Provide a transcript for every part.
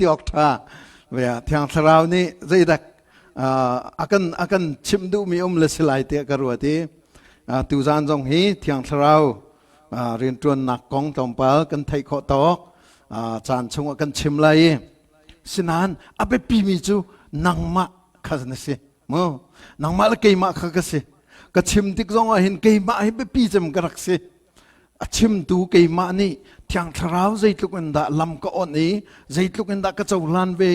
ติออกท่าเวียเทียงทราวนี่ใจดักakan chim du mi le silai te karwati tu zan jong hi thiang tharau Riantuannak kong tompal kan thai kho tok chan chung kan chim lai sinan abe pi mi chu nangma khazna se mo nangma la keima kha ka se ka chim tik jong a hin keima hi be pi jem karak se a chim tu keima ni thiang tharau zai tluk da lam ka on ni zai tluk da ka chaulan ve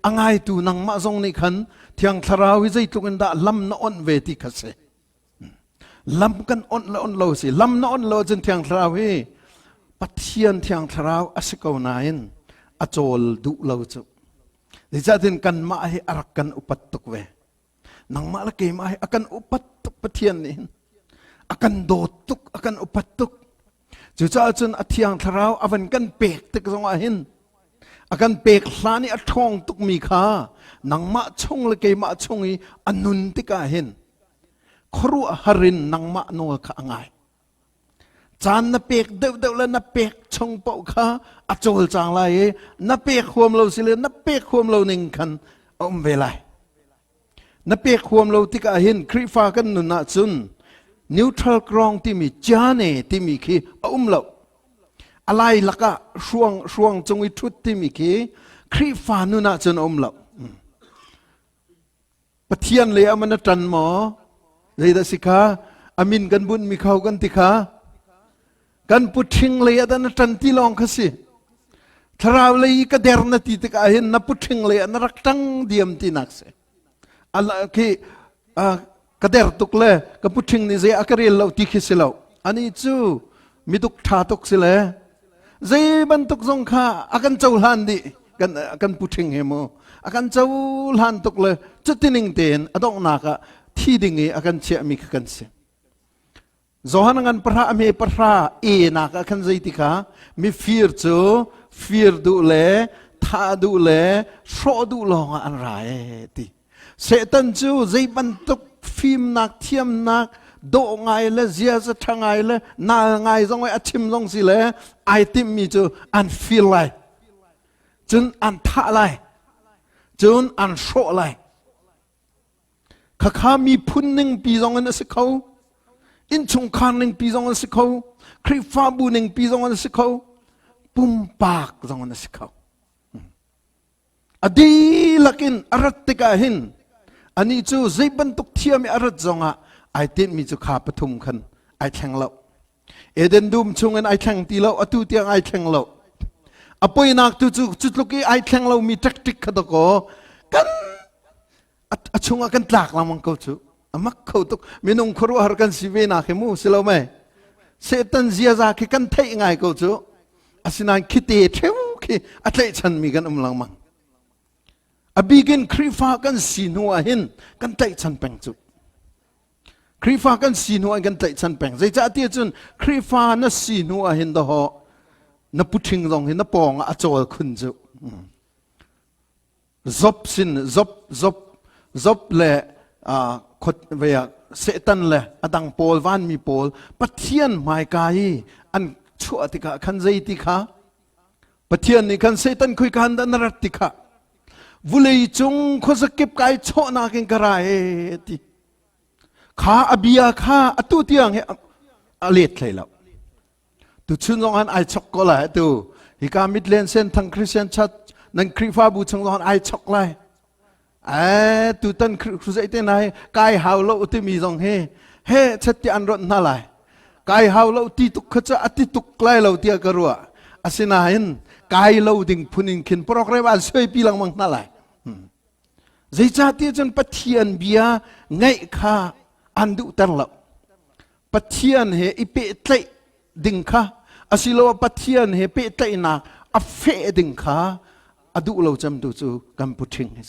angai tu nangma jong ni khan thiang tharau hi zai tluk da lam na on ve ti khase lam kan on lo si lam na on lo chen thiang tharau hi pathian thiang tharau asikau nain achol du lo chu dijatin kan ma hi arakan upat tuk ve nangma la ke ma hi akan upat tuk pathian ni akan do tuk akan upat tuk chu cha chun athiang tharau avan kan pek tek jong a hin akan pek hlani athong tuk mi kha nangma chung le ke ma chung hi anun tika hin khru harin nangma no kha angai chan na pek deuh la na pek chung pau kha achol chang lai na pek khom lo sile na pek khom lo ning khan ve lai na pek khom lo tika hin khri fa kan nu na chun neutral grong ti mi chane ti mi khi lo alai laka shuang chung i thut ti mi khi khri fa nu na chun lo pathian le amana tan mo leida sikha amin kan bun mi khau kan tikha kan puthing le adan tan ti long khasi tharau le ka der na ti tika hin na puthing le na raktang diam ti nak se ala ki ka der tuk le ka puthing ni je akaril lo ti khisilo ani chu miduk tha tuk sile zai ban tuk zong kha akan chaulan di kan puthing hemo akan chaulan tuk le chutining ten adong naka thi dingi akan che mi kan se zohanangan pra me pra e naka kan zai ti kha mi fear du le tha du le sho du long an rai ti setan chu zai ban tuk phim nak thiam nak do ngai le zia za thangai le na ngai zong ai achim zong si le ai tim mi chu an feel lai chun an tha lai chun an sho lai kha mi phun ning pi zong an se khau in chung khan ning pi zong an se khau khri fa bu ning pi zong an se khau pum pak zong an se khau adi lakin arat tika hin ani chu zai ban tuk thiam arat zonga ai tin mi chu kha pathum khan ai thang lo eden dum chung an ai thang ti lo atu tiang ai thang lo apoi nak tu chu chutluki ai thang lo mi tak tik kha ko kan achunga kan tlak lamang ko chu amak kho tuk minung khuru har kan sive na khemu silo mai setan zia za ki kan thai ngai ko chu asinan khite theu ki atlai chan mi kan lang mang abigin khrifa kan sinua hin kan tai chan peng chu khrifa kan sinua kan tai chan peng zai cha ti chun khrifa na sinua hin da ho na puthing rong hin na pong a chol khun chu zop le khot ve setan le adang pol van mi pol pathian mai kai an chua ti ka khan zai ti kha pathian ni khan setan khui kan da narat ti kha vulei chung khosakip kai cho na ken karai ti kha abia kha atu tiang he alet thlailo tu chun jong an ai chok ko la tu hi ka midland sen thang christian chat nan krifa bu chung jong ai chok lai tu tan khuzai te nai kai haw lo ti mi jong he chatti an ron na lai kai haw lo ti tuk khacha ati tuk lai lo tia karua asina hin kai lo ding phunin khin program an soi pi lang mang na lai zai cha ti chen pathian bia ngai kha an du tan lo pathian he ipe tlai ding kha asilo pathian he pe tlai na a fe ding kha adu lo cham tu chu kam puthing he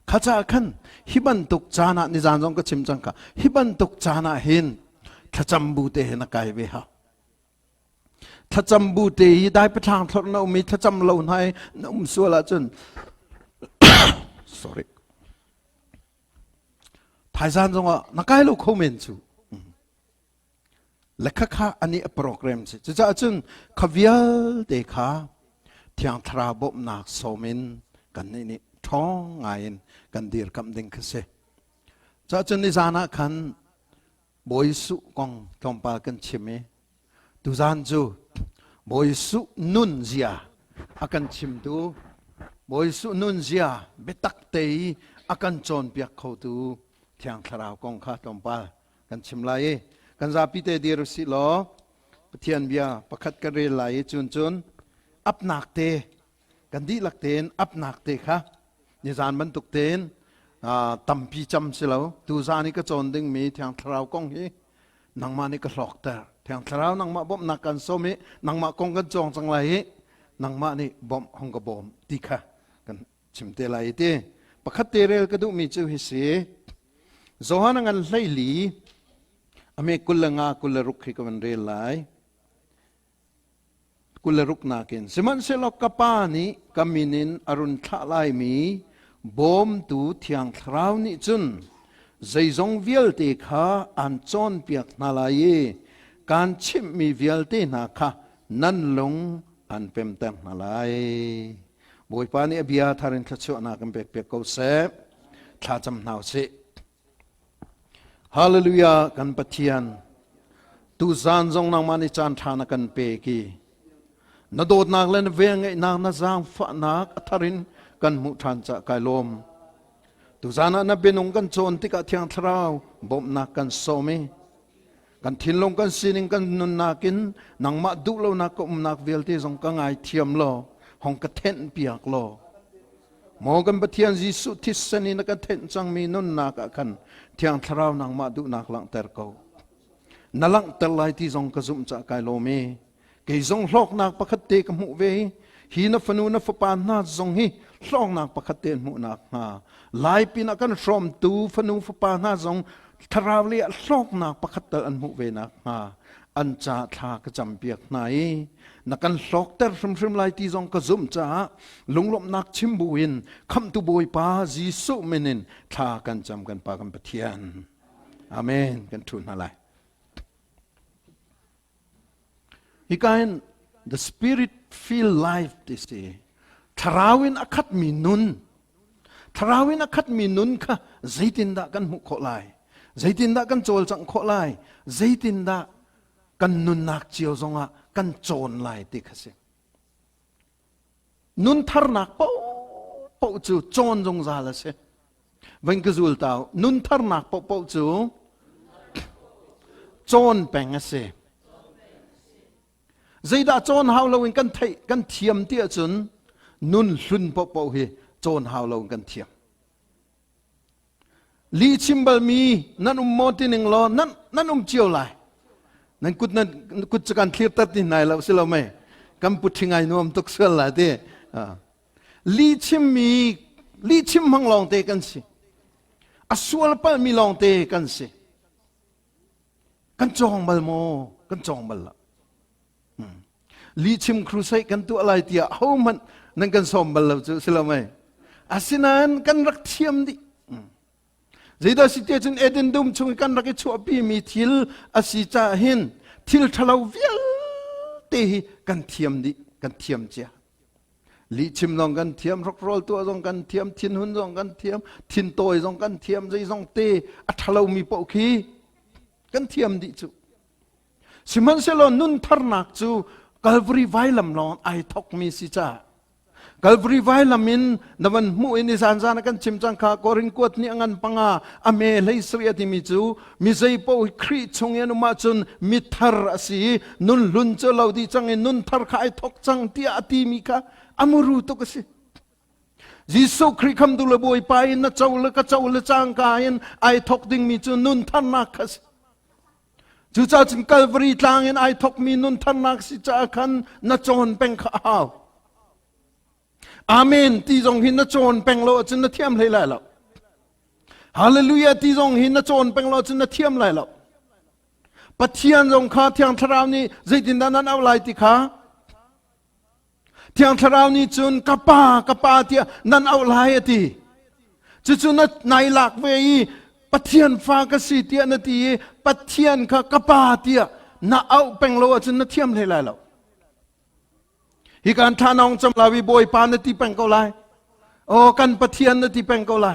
khacha khan hiban tuk chana ni jan jong ka chim chang ka hiban tuk chana hin thacham bu te na kai ve ha thacham bu te hi dai pathang thor no mi thacham lo nai so la chun sorry thai jan jong na kai lo comment chu lekha kha ani program se cha chun khavial te kha เทียงทราบบนักโสมินกันนี่ท้องไงกันดีร์คำดิ่งคือเสจะจนนิจานะขันบอยสุกองตอมปากันชิมตุจานจูบอยสุนุนเจียอากันชิมดูบอยสุนุนเจียเบตักเตยอากันจนเปียกเขาดูเทียงทราวกองข้าตอมปากันชิมไลกันจะพิเตดีรุสิโลเทียนเบียประคัดกระเรไลจุนอับหนักเตกันดีหลักเตนอับหนักเตค่ะนิจานบรรทุกเตนตั้มพีจำสิเราตูจานี่ก็จนดึงมีทางทราวกองฮีนังมานี่ก็หลอกแต่ทางทราวนังมาบ่มนักกันโซมินังมากองกันจองจังไรนังมานี่บ่มห้องกบ่มตีค่ะกันชิมเตลัยเตประคัดเตเรลก็ดูมีจูฮิสีโซฮานังกันไล่ลีอเมกุลงากุลรุกฮิกันเรลไลกุลรุกนากินสมันเซลกปานีกามินินอรุณทะไลมีบอมตูเทียงคราวนี้จุนใจจงเวียลเตค่ะอันจอนเปียกนาลายการชิมมีเวียลเตนาค่ะนั่นลงอันเป็นเต็มนาลายบอยปานีเบียทารินทัชวนากันเปียกเขาเสพท้าจำนาวเสฮาเลลูยากันปะเทียนตูซานจงนางมานิจานทานักันเปกีนาโดดนักเล่นเวงไงนางนาจางฝนักทารินกันมุทันจะกายลมตุจานะนับเป็นองกันโจนที่กะเทียงทราวบ่มนักกันโซมีกันทิ้งลงกันสินิงกันนุนนักินนังมาดุเลวนักก็นักเวลที่ทรงกังไอเทียมโลห้องกระเทนเปียกโลมอกันปะเทียนยิสุทิศนีนักกระเทนจังมีนุนนักกันเทียงทราวนังมาดุนักหลังเตอร์เขานั่งหลังเตอร์ไลที่ทรงกระซุ่มจะกายลมเกี่ยทรงหลอกนักประคัตเตกับมุเวฮีนัฟนูนัฟปานนาทรงฮีลองนักประคัตเตนมุนักมาหลายปีนักกันฟรอมตูฟนูฟปานาทรงทราวเลียลองนักประคัตเตอันมุเวนักมาอันจ่าทากจำเปียกไหนนักกันลอกเตอร์ฟมไลที่ทรงกระซุ่มจ่าลุงลบนักชิมบุวินคำตุบอยปาจีสุเมนินทากันจำกันปากันปะเทียนอาเมนกันทุนอะไรอีกอัน the spirit feel life this day ทราวินอคัดมีนุนทราวินอคัดมีนุนค่ะใจตินดากันมุขโคไลใจตินดากันโจลจังโคไลใจตินดากันนุนนักเจียวจงอ่ะกันโจรไลติค่ะสินุนทารนักปูจูโจรจงซาละสิวันกจูลตาวนุนทารนักปูจูโจรแปงสิใจดาโจนฮาวลวินกันเทียมเตี้ยจนนุนลุนปอเฮโจนฮาวลวินกันเทียมลีชิมบลมีนั่นมอตินิงลอนั่นเจียวไลนั่นกุดจะกันเคลียร์ตัดที่ไหนแล้วสิเราไม่กำปุถิงไงนวมตุกเสลละเดลีชิมมังลองเตกันสิอสวลปะมีลองเตกันสิกันจองบลโมกันจองบลละลีชิมครูใส่กันตัวอะไรเตียเขามันนั่นกันสมบัติเราจะสิเราไหมอาศินันกันรักเทียมดิใจดาสิเตียจนเอเดนดุมชงกันรักชั่วปีมีทิลอาศิจ่าหินทิลทะเลาเวียเตะกันเทียมดิกันเทียมเจ้าลีชิมลองกันเทียมรักโรลตัวลองกันเทียมทินหุ่นลองกันเทียมทินโตยลองกันเทียมใจลองเตะอัทะเลามีปกขีกันเทียมดิจูสิมันเสลอนุนทาร์นักจูกัลวรีไวลัมลอนไอทอกมีสิจ้ากัลวรีไวลัมินนับวันมูอินิสานจานักันชิมจังคากอรินกวดนี่งันปังอาอเมลัยสรียติมิจูมิใจโปครีชงเยนุมาจุนมิทาร์สีนุนลุนเจลาวดีจังเงินนุนทาร์ข้าไอทอกจังที่อติมิกาอามูรุตุกสิยิสุครีคำดูเลบอยไปนัดเจ้าเลกเจ้าเลจังกายินไอทอกดิ่งมิจูนุนทานักสิจู่จ้าจึงกัลวรีทางเงินไอทอกมีนุนทานักสิจ้าคันนัดจนเป็นข้าวอาเมนที่ทรงหินนัดจนเป็นโลจึงนัดเทียมเลยแล้วฮาเลลูยาที่ทรงหินนัดจนเป็นโลจึงนัดเทียมเลยแล้วปัจเจียนทรงข้าเทียงทราวนี้ใจดินด้านนั้นเอาไรติข้าเทียงทราวนี้จุนกป้าเทียนั่นเอาไรติจุนนัดในหลักเวยีปัจเจียนฟ้ากสิเตียนตีปัจเจียนข้ากป้าเทียน่าเอาเป็นโลจึงนัดเทียมเลยแล้ว ฮิการทานองจำลาวิบอยปานที่เป็นเกาไลโอ้กันปะเทียนที่เป็นเกาไล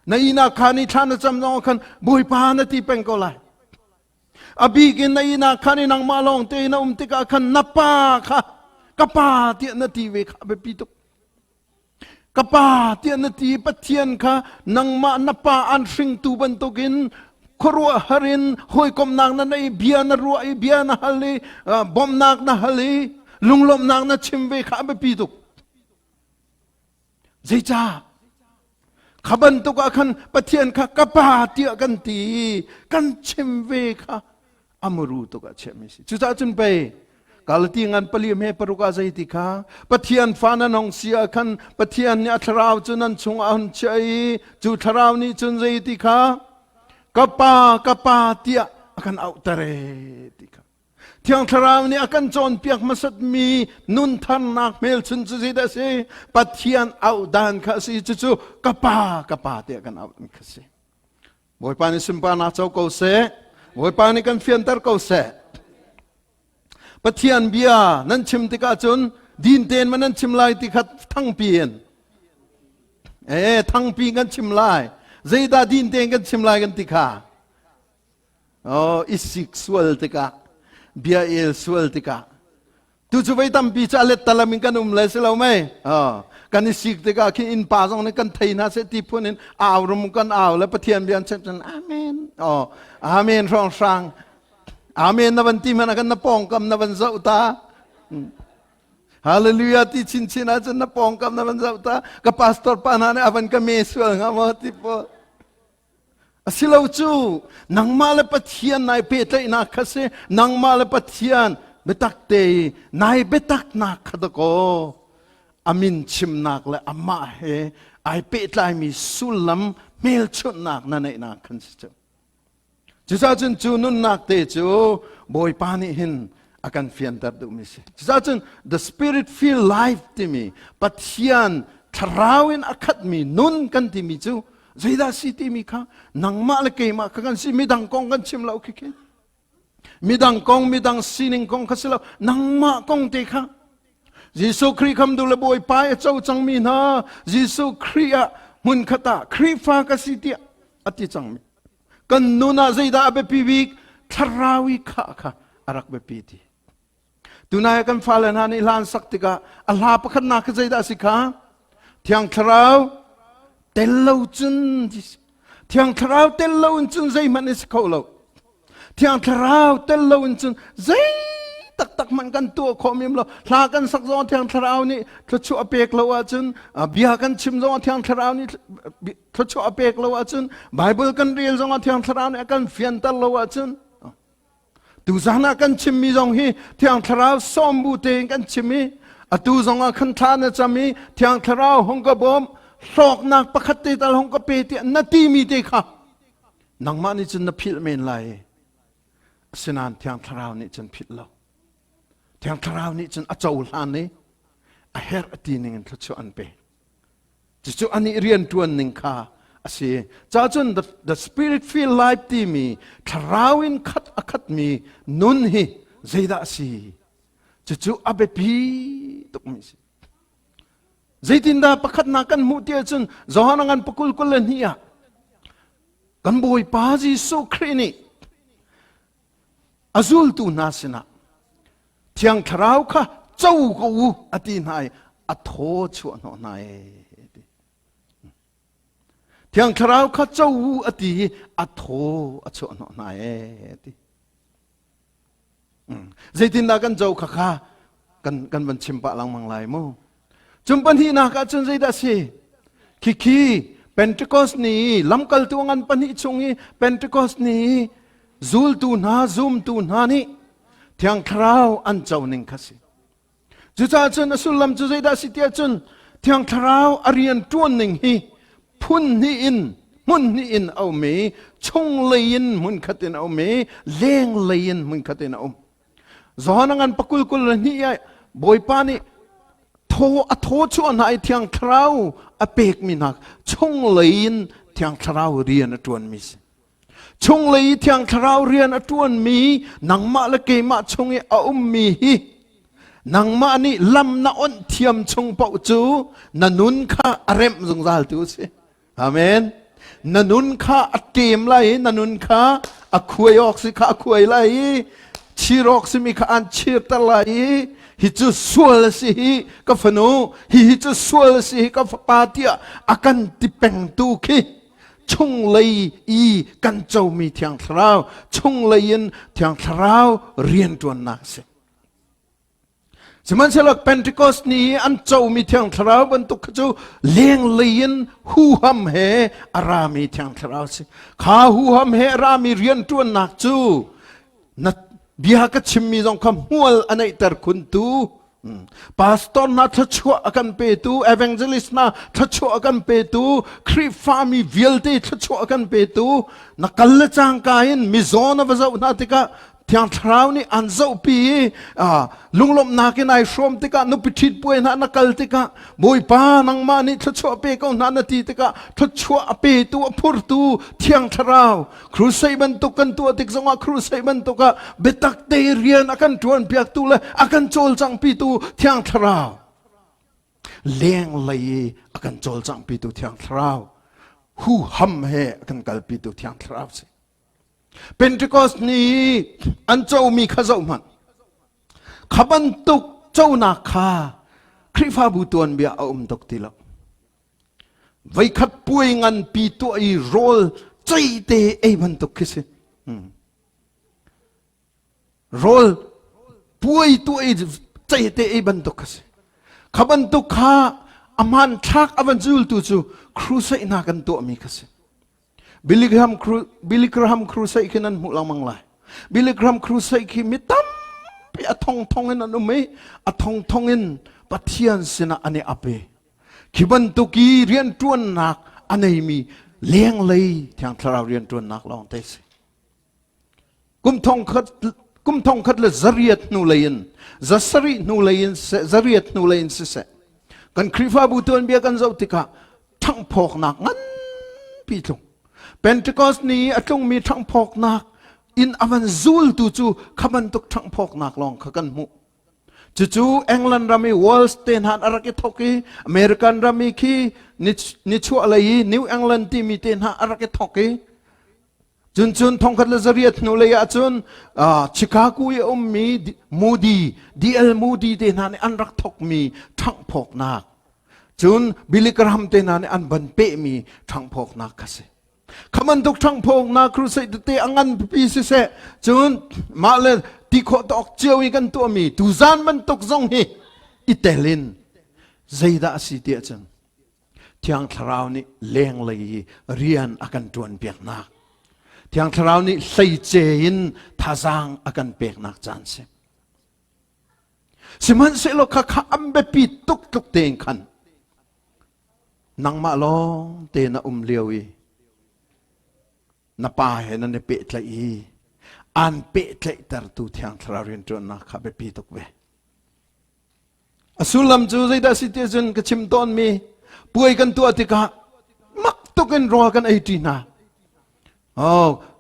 ในอินาคานิทานจำนองกันบอยปานที่เป็นเกาไลอบีกินในอินาคานินังมาลองเตนติกาคันนับปาค่ะกปาเตียนที่เวขาเบปิตุกปาเตียนที่ปะเทียนค่ะนังมานับปาอันสิงตูบันตุกินครัวฮารินหอยกมนางนั้นไอเบียนรัวไอเบียนฮัลลีบอมนางนะฮัลลีลุงลมนางนะชิมเวขาเบปิตุเจจ้าขบันตุกอาคันปะเทียนค่ะกปาเตียกันตีกันชิมเวค่ะอมรูตุกเชมิสิจุดจุนไปกาลตีงันปลีเมปรุกาใจติค่ะปะเทียนฟานนองเสียคันปะเทียนเนี่ยทราวจุนันชงอันเชยจุทราวนี่จุนใจติค่ะกปาเตียอากันเอาตะเรติค่ะเทียงทราวนี่อากันจนเปียกมาสัดมีนุนทันนักเมลชุนจุใจได้สิปะเทียนเอาดานค่ะสิจุกปาเตียกันเอาค่ะสิบอยปานิสิมปานาเจ้าเกาเสบอยปานิกันเฟียนตร์เกาเสปะเทียนเบียนั้นชิมติกาจนดินเตนมันนั้นชิมลายติขัดทั้งปีนทั้งปีกันชิมลายใจดาดินเตนกันชิมลายกันติกาอิสิกสวลติกาเบียเอลสวลติกาtu chu vai tam pi cha let talamin kan le se lo mai kan isik te ka ki in pa jong ne kan theina se ti phunin aw rum kan aw le pathian bian chen amen amen rong sang amen na ban ti man kan na pong kam na ban zau ta hallelujah ti chin chin a chen na pong kam na ban zau ta ka pastor pa na ne avan ka me sual nga mo ti po asilau chu nang ma le pathian nai pe te na khase nang ma le pathian betak te nai betak nak khadako amin chim nak le amma he ai pe tlai mi sulam mel chut nak na nei nak khan chu chu sa chun chu nun nak te chu boy pani hin akan fian tar du mi se chu sa chun the spirit feel life to me pathian tharawin akhat mi nun kan ti mi chu zaida si ti mi kha nang ma le ke ma kan si mi dang kong kan chim lau ki ke midang kong midang sining kong kasilo nang ma kong te kha Jesu Kri kham du le boy pa e chau chang mi na Jesu Kri a mun khata Kri fa ka si ti ati chang mi kan nuna zaida abe pi wik tharawi kha arak be pi ti tunai kan falan han ilan saktika Allah pakhat na ka zaida si kha thiang tharau tello chun thiang tharau tello chun zai man is kholo Thiang Thlarau tel lo chun zai tak man kan tu khomim lo thla kan sak zo Thiang Thlarau ni thchu apek lo a chun bia kan chim zo Thiang Thlarau ni thchu apek lo a chun Bible kan real zo Thiang Thlarau ni kan fian tal lo a chun tu zana kan chim mi zong hi Thiang Thlarau som bu te kan chim mi atu zong a kan tha na chami Thiang Thlarau hong ka bom sok nak pakhat te tal hong ka pe ti na ti mi te kha nang ma ni chun na phil men lai sinan Thiang Thlarau ni chen phit lo Thiang Thlarau ni chen a chau hlan ni a her ati ning an thchu an pe chu ani Riantuannak kha ase cha chun the spirit feel life ti mi Thlarauin khat akhat mi nun hi zaida si chu abe pi tuk mi si zaitin da pakhat na kan mu tia chun zohanangan pakul kul ni ya kan boi pa Jesu Kri ni azul tu nasina Thiang Thlarau kha chau ko u ati nai a tho chu no nai Thiang Thlarau kha chau u ati a tho a chu no nai ti zaitin da kan chau kha kan ban chim pa lang mang lai mo chum pan hi na ka chun zai da si ki Pentecost ni lamkal tuangan pani chungi Pentecost ni zul tu na zoom tu na ni Thiang Thlarau an chau ning khasi chu cha chun asulam chu zai da si tia chun Thiang Thlarau Riantuannak hi phun ni in mun ni in au me chung lein mun khatin au me leng lein mun khatin au zohanangan pakul kul ni ya boy pa ni tho chu anai Thiang Thlarau apek mi nak chung lein Thiang Thlarau Riantuannak mi chung lei Thiang Thlarau Riantuannak mi nang ma la ke ma chung e a mi hi นังมานี่ลำนาอ้นเทียมชงเป่าจูนันุนข้าอารมจงจัลตูสิอาเมนนันุนข้าอัดเกมไลนันุนข้าอักขวยออกสิข้าอักขวยไลชีรอกสิมีข้าอันชีรตะไลฮิจูสวลสิฮิกับฝนูฮิจูสวลสิฮิกับปาเตียอากันติเป็งตูคีชงเลยอีกันเจ้ามีเทียงทราวชงเลยยินเทียงทราวเรียนตัวนักสิสมัยเสลักเพนทิคอสนี้อันเจ้ามีเทียงทราวบรรทุกเจ้าเลี้ยงเลยยินหูฮัมเฮอารามีเทียงทราวสิข้าหูฮัมเฮอารามีเรียนตัวนักจูนัดบิหากชิมมีจงคำหัวอันไหนตรคุณตูพาสตอร์น่าทัชชัวกันเปตูเอเวนเจลิสน่าทัชชัวกันเปตูคริฟามีวิลเตทัชชัวกันเปตูนักกัลจังกายินมิโซนวะเจ้านาติกาเทียงทราวนี่อันเจ้าปีลุงลมนากินไอชมติกานุปิชิตป่วยนักกัลติกาบอยป้านังมานี่ทัชชัวเปก็นานาทีติกาทัชชัวเปตูพูดตูเทียงทราวครูใส่บรรทุกันตัวติกสงะครูใส่บรรทุกะเบตักเตเรียนอากันชวนเปียกตูเลยอากันโจลจังปีตูเทียงทราวเลี้ยงเลยอากันโจลจังปีตูเทียงทราวหูฮัมเฮอากันกัลปีตูเทียงทราวสิเป็นที่กอสนี้อันเจ้ามีข้าเจ้ามันขบันตุกเจ้านาคาคริฟาบุตวนเบียเอาตกติละไว้ขัดป่วยงันปีตัวอีโรลใจเตไอบันตุกคิสิโรลป่วยตัวอีใจเตไอบันตุกคิสิขบันตุกข้าอามันทักอวันจูลตุจูครูใส่นากันตัวมีคิสิบิลิกรัมครูใส่ขินันมุลังมังไลบิลิกรัมครูใส่ขิมิตัมไปอทองเงินอันไม่อทองเงินปัทยันสินะอันนี้อเปขิบันตุกีเรียนจวนนักอันนี้มีเลี้ยงเลยทางทราวเรียนจวนนักลองเตสิกุมทองคัดเลยจริยตนูเลยนจัสรินูเลยนจริยตนูเลยนสิเสกันคริฟาบุตรเบียกันเจ้าติกาทั้งพอกนักงั้นปีตงเป็นที่กอสนี้อาจงมีทั้งพอกนักอินอวันซูลตูจูขบันตุกทั้งพอกนักลองขกันมุจู่ๆอังกฤษรามีวอลสเตนหันอะไรกันทกีอเมริกันรามีคีนิชัวอะไรนิวอังกฤษที่มีเตนหันอะไรกันทกีจุนทองคัดเลเซเรียตนูเลยจุนชิคาโกยอมมีมูดีดีเอลมูดีเตนหันอันรักทกมีทั้งพอกนักจุนบิลิกรัมเตนหันอันบันเปมีทั้งพอกนักกันสิขมันตุกทั้งพงนาครูใส่เตอังันปีเสจนมาเลยที่ขอตอกเจียวกันตัวมีตุจานมันตุกซงฮีอิตาลินใจด่าสิเดียจันที่อังทราวนี่เลี้ยงเลยเรียนอากันจวนเปียกนักที่อังทราวนี่ใส่เจนท่าจางอากันเปียกนักจันสิมันเสลข้าอัมเบปีตุกเตงขันนังมาลองเตนะเลียวนับไปนั่นเนเปตเลยอันเปตเลยแต่ตัวที่อังทราวเรียนจนนักขับไปปีตุกเวสุลัมจูใจได้สิเตจนกชิมตอนมีป่วยกันตัวติกะมักตุกันรอกันไอจีน่า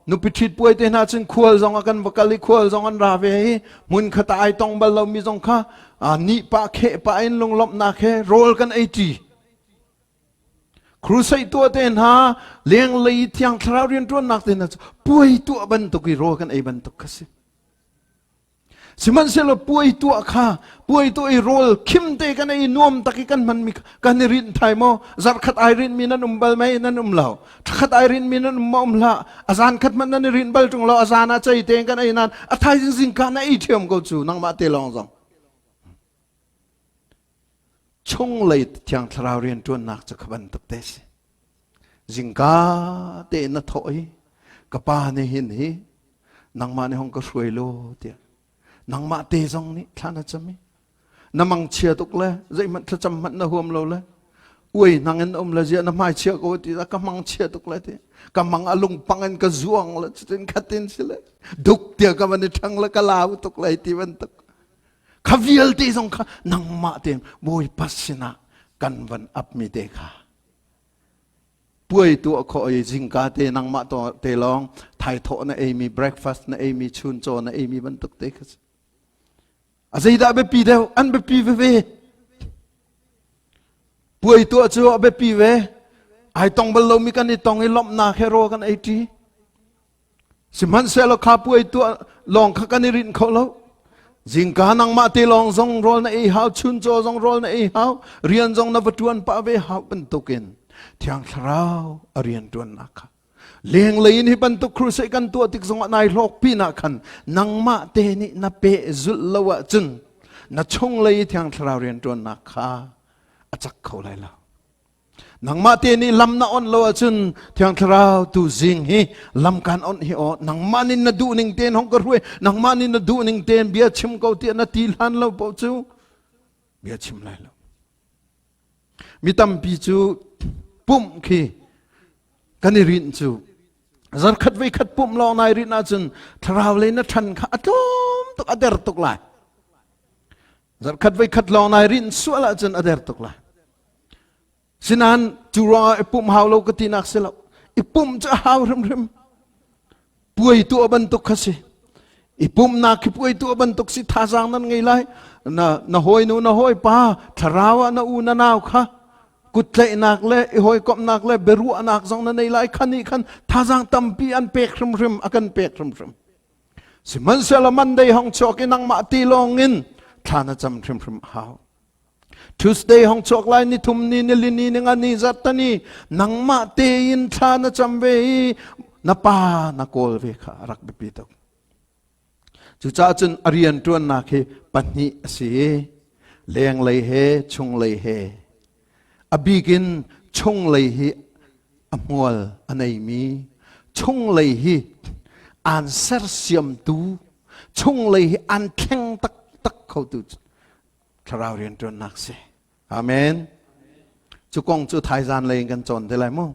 นุปิชิตป่วยเตน่าจึงขวลจงกันบกลิขวลจงกันราเวมุนขตายตองบาลมีจงข้านิปะเขปะอินลงลบนาเขโรลกันไอจีครูใส่ตัวเตนหาเลี้ยงเลยที่ยังทราวเรียนตัวนักเตนป่วยตัวบรรทุกโรกันไอบรรทุกสิมันเสลป่วยตัวข้าป่วยตัวไอโรลคิมเตกันไอน่วมตะกี้กันมันมีกันรินไทยโมจัดขัดไอรินมีนั่นบาลไม่นั่นเหล่าขัดไอรินมีนั่นมอมละอาจารย์ขัดมันนั่นรินบาลจงเราอาจารย์อาใจเตกันไอนั่นอาทัยจริงๆกันไอเทียมก็จูนังมาเตลองจังชงเลยที่ยังทราวเรียนตัวนักจะขบันตุกเตสิจิงกาเตนถอยกับป้าในหินฮีนังมาในห้องก็ช่วยโลเดียนังมาเตจงนี้ท่านจะมีน้ำมังเชียตุกเลยใจมันจะจำมันนะหัวมเราเลยอุ้ยนังเงินเลยเจ้าน้ำไม่เชียกูที่ละกำมังเชียตุกเลยที่กำมังอารมณ์ปังเงินกระจวงเลยจะเป็นขัดเต็นสิเลยดุกเดียวกับมันในทั้งละกลาวตุกเลยที่มันตุกขวิลตีสงข้านังมาเต็มบอยปัสนากันวันอับมีเดค่ะป่วยตัวคอยจิงกาเตนังมาตัวเตลองไทยโถนะเอมีเบรคฟาสต์นะเอมีชุนโจนะเอมีบรรทุกเตก อาศัยได้เบปีเดียวอันเบปีเวป่วยตัวเจ้าเบปีเวไอต้องบรรลุมีกันนี่ต้องไอล้มนาแคโรกันไอทีสิมันเสลขาป่วยตัวลองขักันนิรินเขาแล้วจิงกานังมาตีลองซงรอลในหาวชุนโจซงรอลในหาวเรียนซงนับตวนป้าเวหาวเป็นตุกินเทียงคราวเรียนตวนนักเลี้ยงเลยนี่เป็นตุครูเสกันตัวติกซงนายโลกปีนักขันนังมาเตนี่นับเปจุลละวะจุนนัชงเลยเทียงคราวเรียนตวนนักข้าอาจักเขาเลยแล้วนังมาเตนี่ลำน่าอ่อนละวะจุนเทียงคราวตูจิงฮีลำการอ่อนฮีอ๋อนังมานินนาดูนิงเตนห้องกระรวยนังมานินนาดูนิงเตนเบียชิมเกาเตียนาทีลันแล้วปอจูเบียชิมเลยแล้วมีตั้มปีจูปุ่มคีกันนี่รินจูจัดขัดไว้ขัดปุ่มลองนายรินอาจุนทราวเลยนะทันข้าอดมตุกอเดร์ตุกไลจัดขัดไว้ขัดลองนายรินสวละจุนอเดร์ตุกไลสินันจูรอไอปุ่มหาวโลกตินักเสลไอปุ่มจะหาวริมป่วยตัวบรรทุกขสิไอปุ่มนักป่วยตัวบรรทุกสิท่าจางนั้นไงไล่น่าหอยนูน่าหอยป้าทราวน่าอูน่านาวค่ะกุดเลยนักเลยไอหอยกบนักเลยเบรุนักจงนั้นไงไล่ขันนี่ขันท่าจางตั้มปีอันเปกริมอากันเปกริมสิมันเสลมันได้ห้องโชกินังมาตีลองเงินท่าน่าจำริมหาวTuesday ห้องโชคไลนี่ทุ่มนี่นิลินี่งานนี่จัดตานี่นังมาเตยินทานะจำเวนับปานักโกลเวค่ะรักเบปีตกจุจ้าจนอริยันตัวนักเฮปัญญิสีเลี้ยงเลยเฮชงเลยเฮอบิกินชงเลยเฮอมวลอันไหนมีชงเลยเฮอันเสรเสียมตูชงเลยเฮอันแข็งตักเขาตูทราวเรียนตัวนักเสอาเมนจุกงจุไทยจานเลยกันจนเท่าไรมั้ง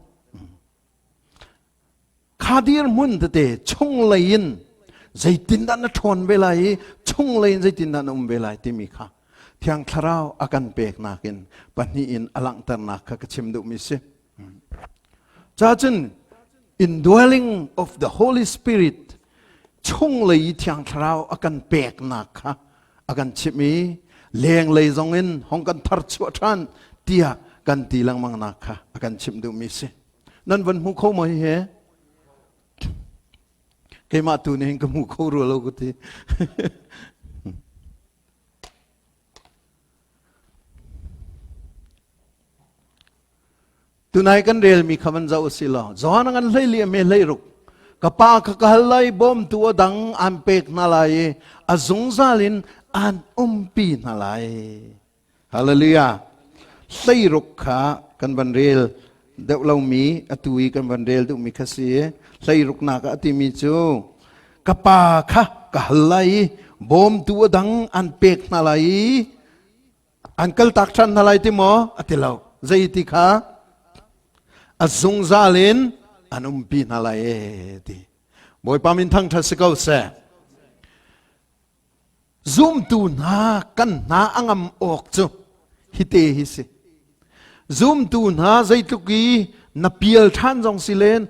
ข้าดีร์มุนเตชงเลยนใจตินดันทนเวลาชงเลยใจตินดันเวลาที่มีข้าเที่ยงทราวอากันเปกนักินปัญญอินอลังตรนักข้าก็ชิมดูมิเสจ้าจึง indwelling of the Holy Spirit ชงเลยเที่ยงทราวอากันเปกนักข้าอากันชิมีเลี้ยงเลยจงอินห้องกันทัดชัวทันเตียกันตีลังมังนักค่ะอากันชิมดูมิเสนั่นวันมุขเขาไม่เห็นแค่มาตัวนี้ก็มุขเขารัวโลกุติตัวไหนกันเรียลมีคำวันเจ้าสิลาจอนังกันเลยเลี้ยไม่เลยรุกกับป้าขกหัลไลบอมตัวดังอันเป็กนาลายอาจงซาลินอันปีนาลายฮาเลลูยาใส่รุกขากันบันเรลเดวเรามีอตุยกันบันเรลตุมีขสีใส่รุกนักอติมีจูกับป้าขกหัลไลบอมตัวดังอันเป็กนาลายอันกัลตักชันนาลายติโมอติเราใจติขาอาจงซาลินอันปีนาลายดีบ่อยปามินทั้งทัศกาวเสซูมตูนากันนาอังมออกจูฮิเตฮิสิซูมตูนาใจตุกีนับเปียลท่านจงสิเลน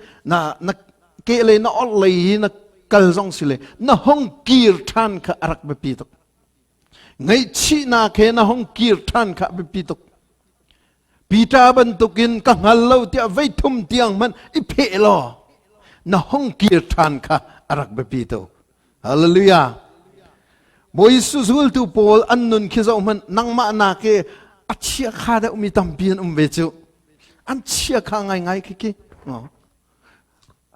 นักเกเลนอลเลยนักกัลจงสิเลนห้องกีร์ท่านข้ารักแบบปีตกไงชีนาเคนห้องกีร์ท่านข้าแบบปีตกปีตาบันตุกินกังฮัลโลเตียไว้ทุ่มเตียงมันอิเพลอนะห้องกีร์ท่านข้ารักแบบปีตกฮาเลลูยาบอยสุสุลตูโพลอันนุนคิดว่ามันนังมานาเกอัจฉริยะข้าได้มีตัมปีนเวจูอัจฉริยะข้าง่ายคิ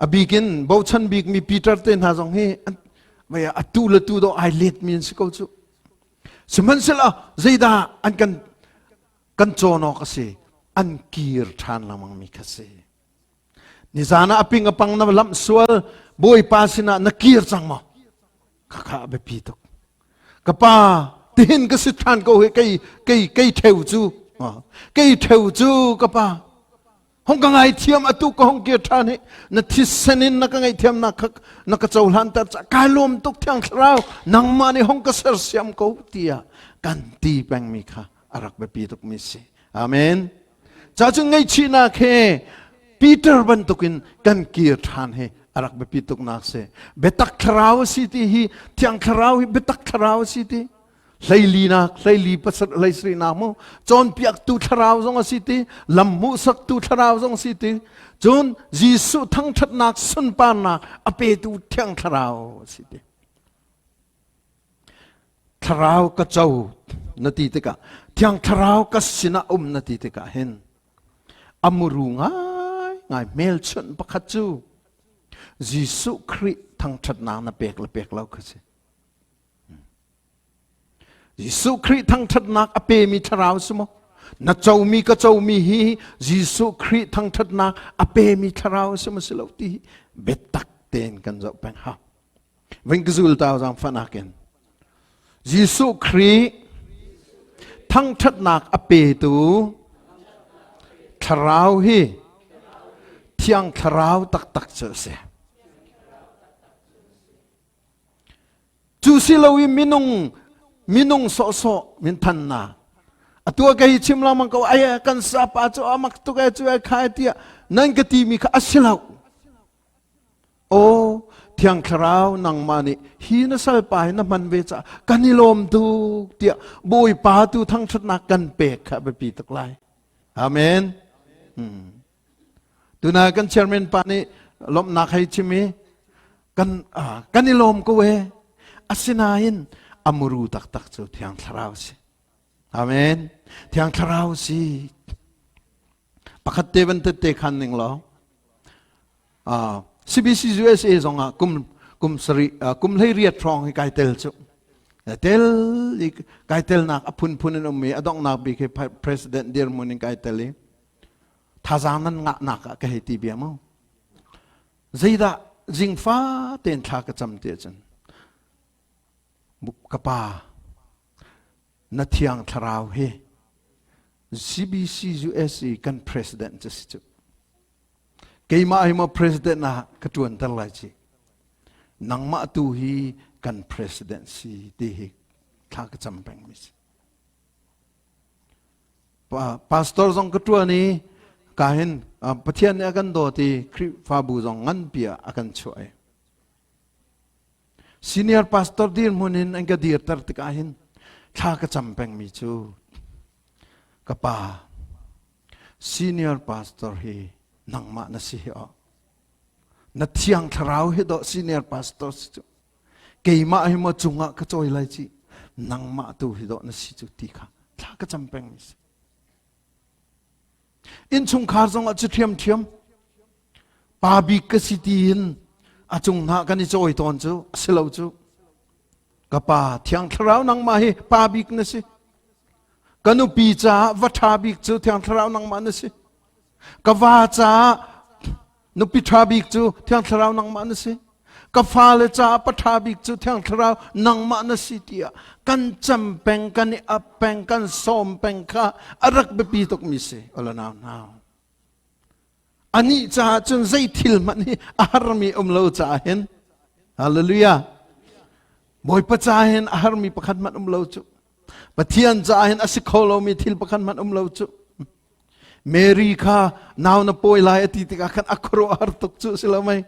อบิกินบ่าวฉันบิกมีปีเตอร์เตนหาจงเฮไม่อะตูละตูโดไอเลดมีนสกุลจูสมันเสละใจดาอันกันโจนอกสิอันกีร์ทานละมังมีคสินิจานะอภิงอปังนำลำสวลบอยปาสินะนักกีร์จังมาข้าเบปีตกกับป้าที่เห็นก็สุดทานก็เฮ้ไกเทวจูไกเทวจูกับป้าห้องกังไงเทียมอตุก็ห้องเกียรทานนี่นัททิศนินนักกังไงเทียมนักเจ้าหลานแต่จะกายลมตกเทียงเรานังมาในห้องกษัตริย์เสียมเขาเตียกันตีแปงมีค่ะอารักแบบปีตุกมิสิอาเมนจะจึงไงชีนาเคปีเตอร์บันตุกินกันเกียรทานเฮอารักแบบปีตุกนักเสเบตักทราวสิทีฮีเทียงทราวเบตักทราวสิที lấy lì na lấy lì bắt sợi lấy sợi na mo chọn piak tu Thlarau zong asiti lam mu sak tu Thlarau zong asiti chọn Giêsu thăng thất nak sun pan na ape tu Thiang Thlarau asiti Thlarau ka châu nati te ka Thiang Thlarau ka sina nati te ka hen amuru ngai mel chun pakhat chu Giêsu Christ thăng thất na pek lau khase Giêsu Christ thăng thất nak ape mi Thlarau sumo na châu mi ka châu mi hi Giêsu Christ thăng thất nak ape mi Thlarau sumo silo ti betak ten kan zo peng ha veng kuzul tao jang fanaken Giêsu Christ thăng thất nak ape tu Thlarau hi Thiang Thlarau tak cho se chu silowi minung so min than na atua kai chimla mang ko aya kan sa pa cho amak tu kai chu khai tia nan ka ti mi ka asilau o Thiang Thlarau nang mani hi na sal pai na man ve cha kanilom tu tia boi pa tu thang thất na kan pek kha be pi tak lai amen tu na kan chairman pa ni lom na khai chimi kanilom ko we asinain amuru tak chu Thiang Thlarau si amen Thiang Thlarau si pakhat tevan te khan ning lo CBC USA zonga kum sari kum lei riat thong kai tel chu tel kai tel nak apun punin mi adong nak bi ke president dir munin kai teli thazanan nga nak ka heti bi mo zaida jingfa ten tha ka chamte chen kapa na Thiang Thlarau he CBC USA kan president just keima ai mo president na katuan talai chi nangma tu hi kan presidency ti hi thak champeng mi pastor zong katuan ni kahin pathian ne kan do ti khri fa bu zong ngan pia akan choi senior pastor dir munin angka dir tar ti kahin thak champeng mi chu kapa senior pastor hi nangma na SEH.A na Thiang Thlarau he do senior pastor chu keima hi mo chunga ka choi lai chi nangma tu hi do na si chu ti kha thla ka champeng mi in chung khar zong a chu thiam pa bi ka si tin a chung na ka ni choi ton chu selo chu ka pa Thiang Thlarau nangma hi pa bi na si kanu pi cha va tha bi chu Thiang Thlarau nangma na si Kavacha nupi thabik chu Thiang Thlarau nang ma na si kafale cha pathabik chu Thiang Thlarau nang ma na si tia kan champeng kan apeng kan som peng kha arak be pi tok mi se ola now ani cha chun zai thil man hi armi lo cha hen hallelujah moi pa cha hen armi pakhat man lo chu pathian cha hen asikholo mi thil pakhat man lo chu Mary kha naw na poi lai ati ti ka kan akro ar tok chu silamai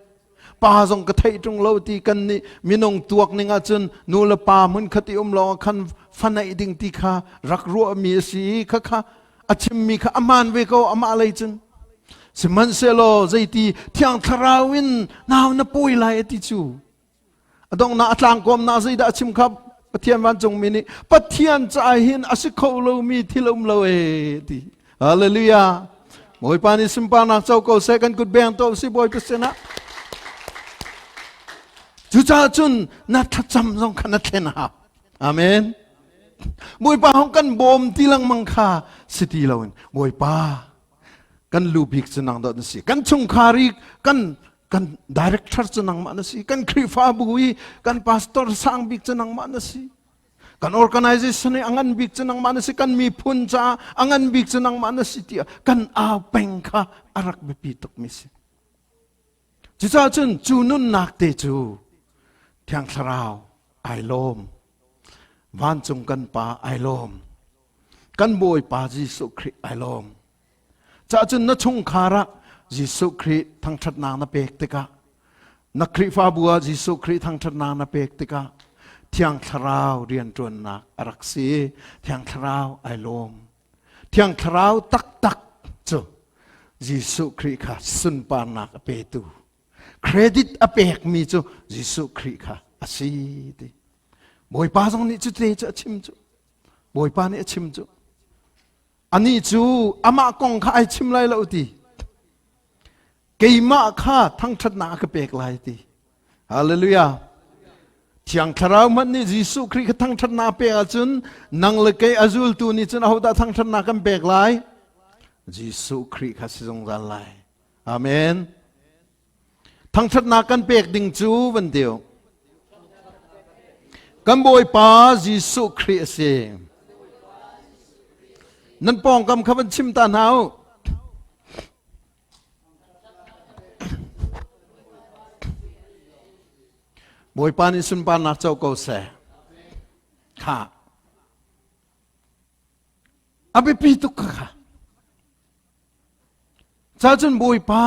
pa jong ka thai tung lo ti kan ni minong tuak ninga chun nu la pa mun khati lo khan fanai ding ti kha rak ro mi si kha achim mi kha aman ve ko ama lai chun siman selo zaiti Thiang Thlarau in naw na poi lai ati chu adong na atlang kom na zaida achim kha pathian wan jong mi ni pathian cha hin asikho lo mi thilom lo e ti Hallelujah. Moi pani simpana chau ko second good bang to si boy pesena. Chu cha chun na thacham jong khana thlen ha. Amen. Moi pa hong kan bom tilang mangkha city lawin. Moi pa kan lubik chenang do si. Kan chung khari kan director chenang ma na si. Kan krifa bui kan pastor sang bik chenang ma na si. Kan organization ni angan big cenang mana si kan mi punca angan big cenang mana si tia kan pengka arak bepitok misi. Jika cun cunun nak te cu Thiang Thlarau ai lom van chung kan pa ai lom kan boy pa Giêsu Christ ai lom. Cha cun na chung khara Giêsu Christ thang that nang na pek teka na krifa bua Giêsu Christ thang that nang na pek teka Thiang Thlarau Riantuannak araksi Thiang Thlarau ai lom Thiang Thlarau tak chu Giêsu Christ kha sun pa nak ape tu credit apek mi chu Giêsu Christ kha asi ti boi pa jong ni chu te chu chim chu boi pa ni chim chu ani chu ama kong kha ai chim lai lo ti keima kha thang that na ka pek lai ti hallelujah Thiang Thlarau man ni Giêsu Christ ka thang that na pe a chun nang le ke azul tu ni chun ho da thang that na kan pek lai Giêsu Christ kha si jong zal lai amen thang that na kan pek ding chu van dio kan boi pa Giêsu Christ se nan pong kam khaban chim ta nau boi pa ni sun pa na chau ko se kha abe pi tu kha cha chun boi pa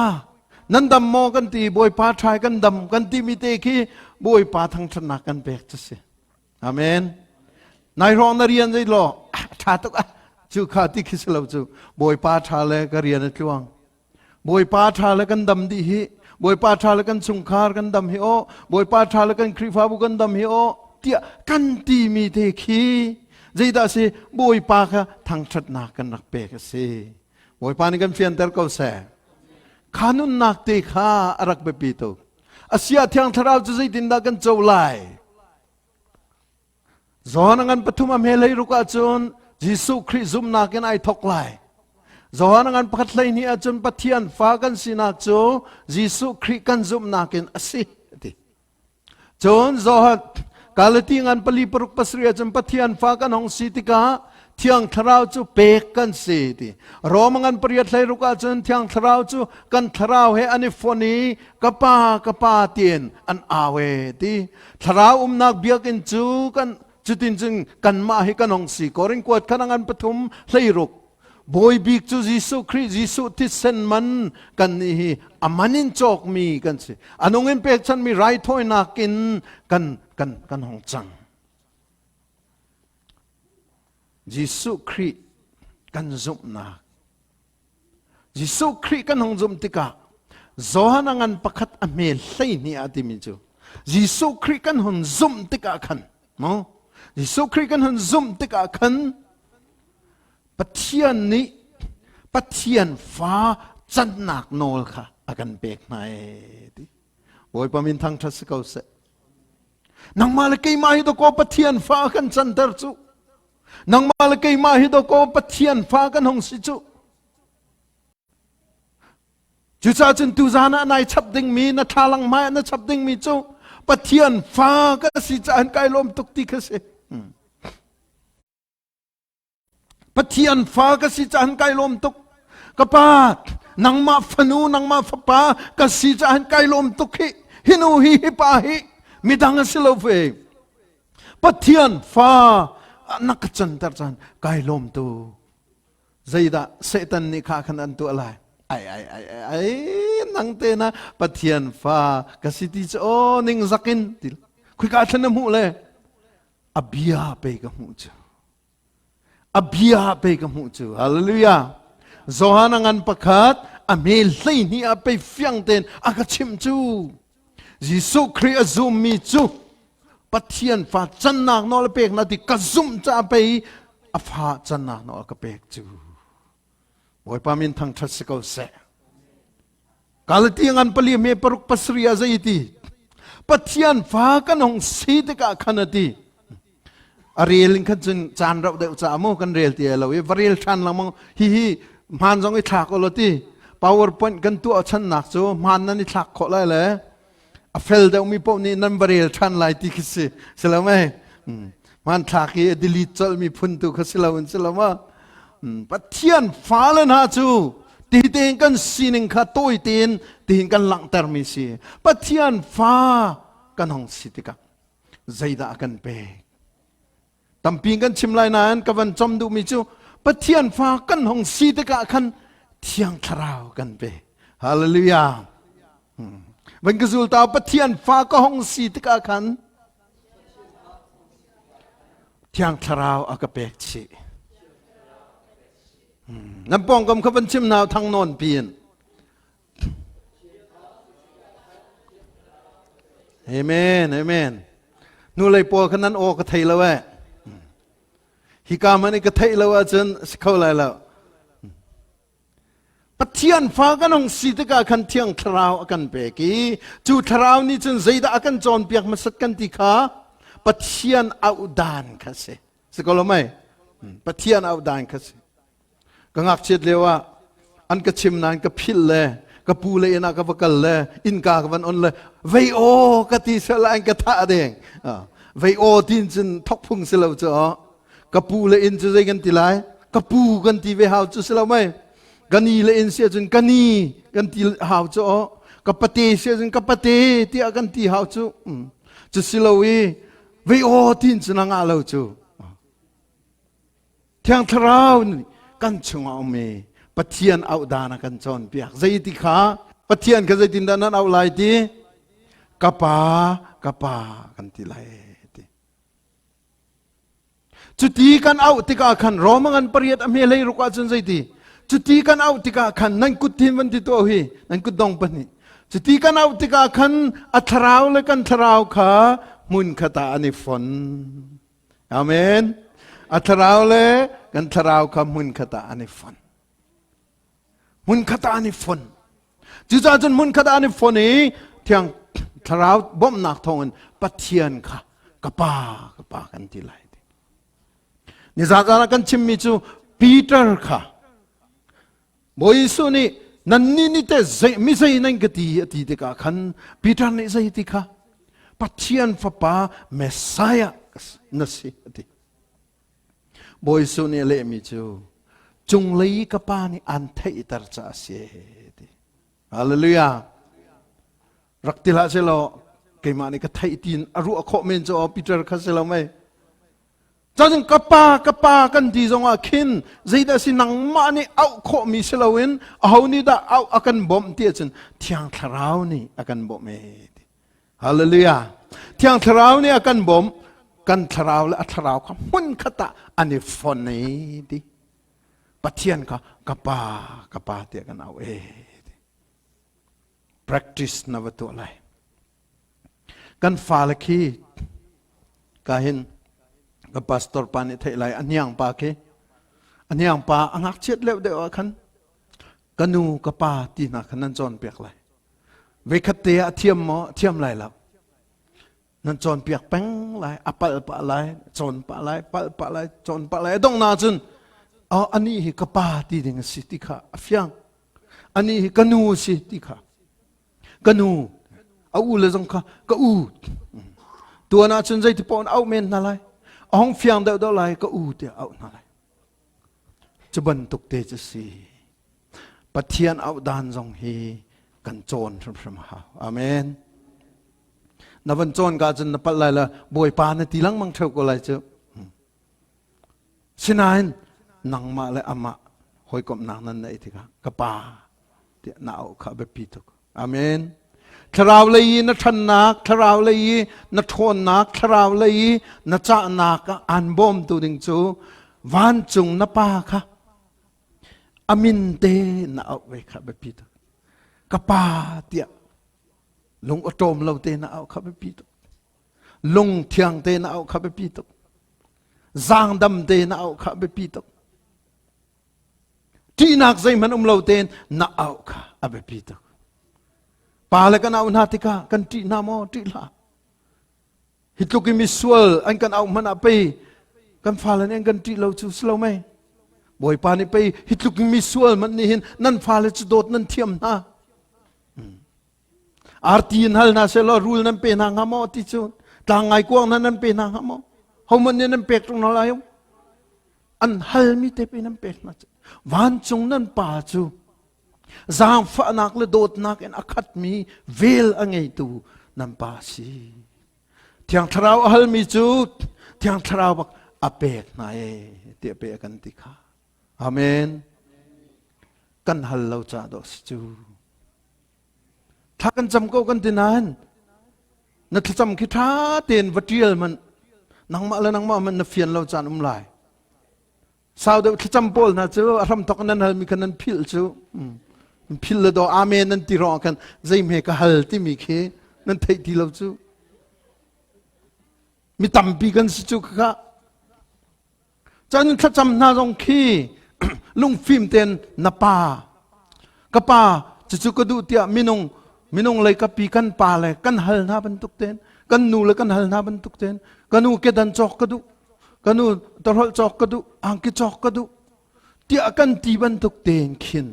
nan dam mo kan ti boi pa thai kan dam kan ti mi te khi boi pa thang thana kan bek cha se amen nai rong na rian dei lo tha tu a chu kha ti khi se lo chu boi pa tha le ka rian na tluang boi pa tha le kan dam di hi boi pa tha le kan chung khar kan dam hi o boi pa tha le kan khri fa bu kan dam hi o tia kan ti mi te khi zai da se boi pa kha thang thana kan nak pe ka se boi pa ni kan fian ter ko se khanun nak te kha arak be pi to asia Thiang Thlarau chu zai din da kan chau lai zohanangan pathum am helai ruka chun Giêsu Christ zum na ken ai thok lai zohanangan pakhat lai ni a chun pathian fa kan sinak chu Giêsu Christ kan zum na ken asi ti chun zohat kalatingan pali paruk pasria chun pathian fa kan hong sitika Thiang Thlarau chu pek kan si ti romangan priyat lai ruka chun Thiang Thlarau chu kan Thlarau he ani phoni kapa tien an awe ti Thlarau nak biakin chu kan chutin chung kan ma hi kan hong si koring kwat kanangan pathum leiruk boy big chu Giêsu Christ Giêsu ti sen man kan ni hi amanin chok mi kan si anongin pek chan mi rai thoi na kin kan hong chang Giêsu Christ kan zum na Giêsu Christ kan hong zum tika zohanangan pakhat amel hlei ni atimi chu Giêsu Christ kan hon zum tika khan no Giêsu Christ kan hon zum tika khan pathian ni pathian fa chan nak nol kha akan pek nai ti boi pamin thang thas ko se nang mal kai ma hi do ko pathian fa kan chan ter chu nang mal kai ma hi do ko pathian fa kan hong si chu chu cha chen tu zana nai chap ding mi na thalang ma na chap ding mi chu pathian fa ka si chan kai lom tuk ti kha se pathian fa ka si chan kai lom tuk kapat nang ma phanu nang ma phapa ka si chan kai lom tuk hi hinu hi pa hi midang silo fe pathian fa nak chan tar chan kai lom tu zaida setan ni kha khan an tu alai ai nang te na pathian fa ka si ti cho ning zakin til khui ka thana mu le abia pe ka mu chu abia pe ka mu chu hallelujah zohanangan pakhat amel hlei ni a pe fyang ten aka chim chu Giêsu Christ azum mi chu pathian fa chan nak no le pek na ti ka zum cha pe a fa chan nak no ka pek chu boi pamin thang that se ko se kalatiangan pali me paruk pasria zaiti pathian fa kan hong si te ka khanati ariel khan chun chan rau de cha mo kan rel ti lo e varel than lang mong hi man jong i thak oloti powerpoint kan tu achan nak chu man na ni thak kho lai le a fel de mi po ni nan varel than lai ti khisi selama man thak e delete chal mi phun tu khasilaun selama pathian fa le na chu ti ten kan sining kha toi ten tin kan lang tar mi si pathian fa kan hong sitika zaida kan pe tamping kan chimlai nan kawan chom du mi chu pathian fa kan hong sitika khan Thiang Thlarau kan pe hallelujah van ka zul ta pathian fa ka hong sitika khan Thiang Thlarau akapek chiน้ำปองกำขบันชิมนาวทางนอนเพียนเอเมนเอเมนนู่นเลยปอขนั้นโอกระไทยแล้วแวะฮิกามันนี่กระไทยแล้วว่าจนเข้าอะไรแล้วปัจเจียนฟ้ากันองสิตกาคันเที่ยงทราวกันเปกีจูทราวนี่จนใจดากันจอนเปียกมาสักกันติขาปัจเจียนเอาดานค่ะสิสกอลไหมปัจเจียนเอาดานค่ะสิก็งักเชิดเลยว่าอันก็ชิมนานก็พิลเลยก็ปูเลยนะก็วกันเลยอินกาก็วันอ่อนเลยไวโอกติสลายก็ท่าเด้งไวโอทินจนทกพุงเสลาจ้ะก็ปูเลยอินจะใจกันทีไรก็ปูกันทีเวหาวจุสลาไหมกันนี่เลยอินเสียจนกันนี่กันทีหาวจ้ะก็ปฏิเสียจนก็ปฏิที่อากันทีหาวจุจุสลาวีไวโอทินจนนางอาเลาจุเที่ยงทราวนี่กันชงเอาเมปะเทียนเอาดานะกันจอนเปียกใจติขาปะเทียนกันใจตินดานั้นเอาลายตีกะปกันติไลตีจุดที่กันเอาติกาขันรอมังกันปริยัตอเมลัยรุกอาจนใจตีจุดที่กันเอาติกาขันนั่นกุฏิวันที่ตัวฮีนั่นกุดองปนี่จุดที่กันเอาติกาขันอัทราวเลยกันทราวขามุนขตาอันิฟอนอาเมนอัทราวเลยกันทราวขามุนขตาอันิฟอนมุนขตาอันิฟอนจุดจนมุนขตาอันิฟอนนี้เที่ยงทราวบ่มนักทองปัจเจียนค่ะกะปากันที่ไหลนี่จากนั้นกันชิมมิจูปีเตอร์ค่ะบอยสุนี่นั่นนี่แต่ไม่ใช่นั่นก็ตีติกาขันปีเตอร์นี่ใช่ติค่ะปัจเจียนฟ้าป่าเมสไซานั่นสิติบอยสุนี่เล่มิจูจงเลยกะปานี่อันเทอิตาร์จ้าเสียติฮาเลลูยารักติละเสลอเกี่ยมานี่ก็ไทยตีนอรุอโคเมนจอปีเตอร์ข้าเสลอไหมจ้าจึงกะปากันดีจงอาคินใจได้สินังมานี่เอาโคมีเสลวินเอานี่ได้เอาอากันบ่มเตี้ยจนเที่ยงทราวนี่อากันบ่มเอฮาเลลูยาเที่ยงทราวนี่อากันบ่มกันทราวและทราวครับมุนขตะอันนี้ฟอนนี่ดิปัจเจียนกะปาเตี้ยกันเอาเอpractice นะว่าตัวอะไรกันฟาลคีก็เห็นกับพาสตอร์ปานิเทไลอันยังปาเคอันยังปาอังอักเช็ดเล็วเดียวกันกันนูกับปาตีนักขันนั่นจอนเปียกเลยเวคเตียเทียมไรแล้วนั่นจอนเปียกแป้งไรอัปปะไรจอนปะไรปะไรจอนปะไรต้องนาจนอันนี้กับปาตีดึงสิติขาเฟียงอันนี้กันนูสิติขากันนูเอาเลยจังค่ะก็ตัวน่าสนใจที่ปอนเอาเมนนั่นเลยห้องเฟียงเดาเลยก็เดี๋ยวเอานั่นเลยจะบรรทุกเตจสีปัจเจียนเอาดานจงฮีกันโจรพระมหาอาเมนนับวันโจรกาจนนับอะไรละบวยปานตีลังมังเท่าก็เลยเจ้าสินายนังมาเลยอามาหอยกบนางนั่นในที่ค่ะกปาเดี๋ยวน่าเอาข้าไปปีตุกอาเมนทราวเลยนัทนักทราวเลยนัทนนักทราวเลยนัจานักอันบ่มตัวดิ่งจูวันจุงนับปาค่ะอามินเตน่าเอาไว้ข้าไปปีตุกปาเดี๋ยวลงอตมเราเตน่าเอาข้าไปปีตุลงเทียงเตน่าเอาข้าไปปีตุจางดำเตน่าเอาข้าไปปีตุที่นักใจมันเราเตนน่าเอาข้าไปปีตุปาเลกันเอาหน้าติกากันตีนามอตีลาฮิตลุกิมิสวลอันกันเอามันเอาไปกันฟาเลนกันตีเราจูสเราไหมบ่อยปานี่ไปฮิตลุกิมิสวลมันนี่เห็นนั่นฟาเลจะโดดนั่นเทียมนะอาร์ตีนฮัลนาเซลรูลนั่นเป็นนางหามอที่จูต่างไงกวางนั่นเป็นนางหามอเขามันเนี่ยนั่นเป็กตรงนั้นอะไรอันฮัลมิเตเป็นนั่นเป็กนะวันจงนั่นป่าจูจางฟ้านักเลยโดดนักเอ็นอคัดมีเวลอะไรตัวนันปาสีที่ยังทราวฮัลมีจุดที่ยังทราวบักอเปกนายเตียเปกันติขาอาเมนกันฮัลเราจะดอกจูถ้ากันจำก็กันตินานนัดจำคิดท่าเตียนวัดเรียลมัน นังมาแล้วนังมามันเฟียนเราจานลายสาวเด็กจำปอลนะเจ้าอารมณ์ตกนั้นมีกันนั้นพิลเจ้าพิลเลยดออาเมนนั้นตีรอกันใจเมฆฮัลที่มีเคนั้นไทยที่เราเจ้ามีตั้มปีกันสิเจ้าค่ะจันทร์จำนาจงขี้ลุงฟิล์มเต็นนับป้ากะป้าจะจุกดูเตียมินงเลยกับปีกันป้าเลยกันฮัลนาบรรทุกเต็นกันนูเลยกันฮัลนาบรรทุกเต็นกันนูเกดันจอกกระดูกันนูตรอลจอกกระดูอังกิจอกกระดูเตียกันตีบรรทุกเต็นขิน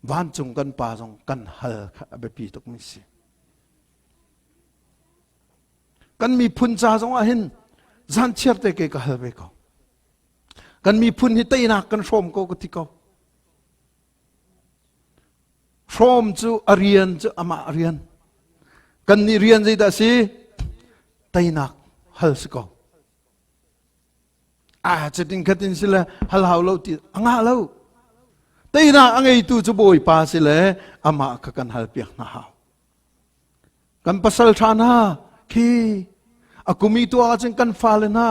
วันจงกันป้าจงกันฮัลค่ะเบปีตุกมิสิกันมีพุนจ่าจงอาหินจันเชียร์เตะเกะฮัลเบกกันมีพุนหิตไยนักกันชมก็ติกาชมจูอเรียนจูอามาเรียนกันนี่เรียนใจได้สิไตนักฮัลสกจะดิ้งขัดดิ้งสิเลยฮัลฮาวเราตีอ่างเราไตนักอ่างไอตูจะบอยป้าสิเลยอามากันฮัลเปียกนะฮาวกันปัสสาวะนะคีอากุมีตัวอาจจะกันฟ้าเลยนะ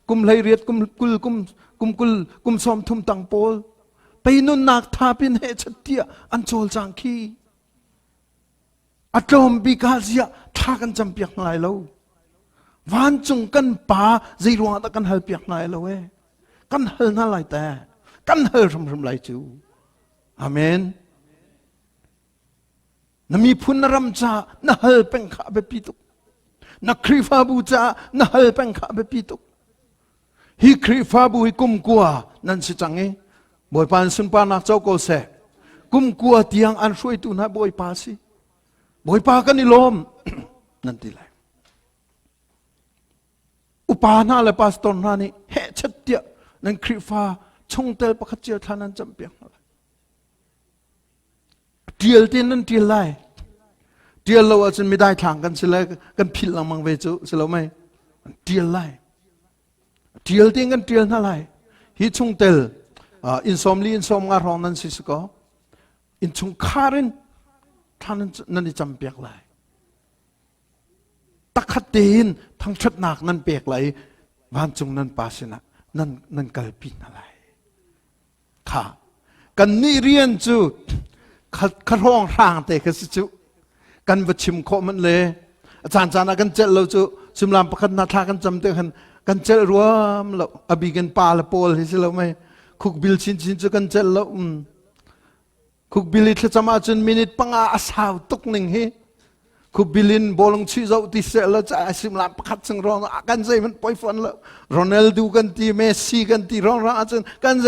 กุมเลยเรียดกุมสมทุมตังโปลไปนุนนักทาปินเหตุเตียอันโจลจังคีอัตโนมบิกาเซียทากันจำเปียกนายเราวันจงกันป่าใจรวงตะกันเฮลเปียกนายเรากันเฮลน่าไรแต่กันเฮลรำไรจูอาเมนนมีพุนรำจ่าน่าเฮลเป็นข้าเบปิตุนักครีฟาบูจ่าน่าเฮลเป็นข้าเบปิตุฮิครีฟาบูฮิกุมกัวนั่นสิจังเงบอยปานสุนปานักเจ้าโกเสกุมกัวเตียงอันช่วยตุนะบอยปาสิบอยปากันนิลมนั่นทีไรอุปาหน้าเลยปาสตอนนั้นนี่เฮชัดเดียนั่นคริฟาชงเตลปะขจิลทานันจำเปียงอะไรเดียลที่นั่นเดียลไรเดียลเราอาจจะไม่ได้ทางกันสิเลยกันผิดลังมังเวจูสิเราไม่เดียลไรเดียลที่กันเดียลนั่นไรฮิชงเตลอินสมลีอินสมงารองนั้นสิสก็อินชงคารินท่านนั้นจำเปียกไหลตักขัดตีนทั้งชัดหนักนั้นเปียกไหลวันจงนั้นปาสินะนั่นกลปินอะไรค่ะกันนี่เรียนจูขัดห้องร่างแต่ก็สิจูกันวัชิมโคมันเลยอาจารย์กันเจเราจูสิมลามประคันนาทากันจำเตือนกันเจรวมเราอภิกันปาละโปลที่สิเราไม่คุกบิลชินจูกันเจเราคุกบิลิทจะมาจนมินิตปังอาสาวตุกหนึ่งเฮคุกบิลินบอลงชีเจ้าที่เสร็จแล้วจะสิมลามประคัดสังรองกันใจมันปล่อยฟันแล้วโรนัลดูกันที่เมสซี่กันที่รองอาจารย์กันใจ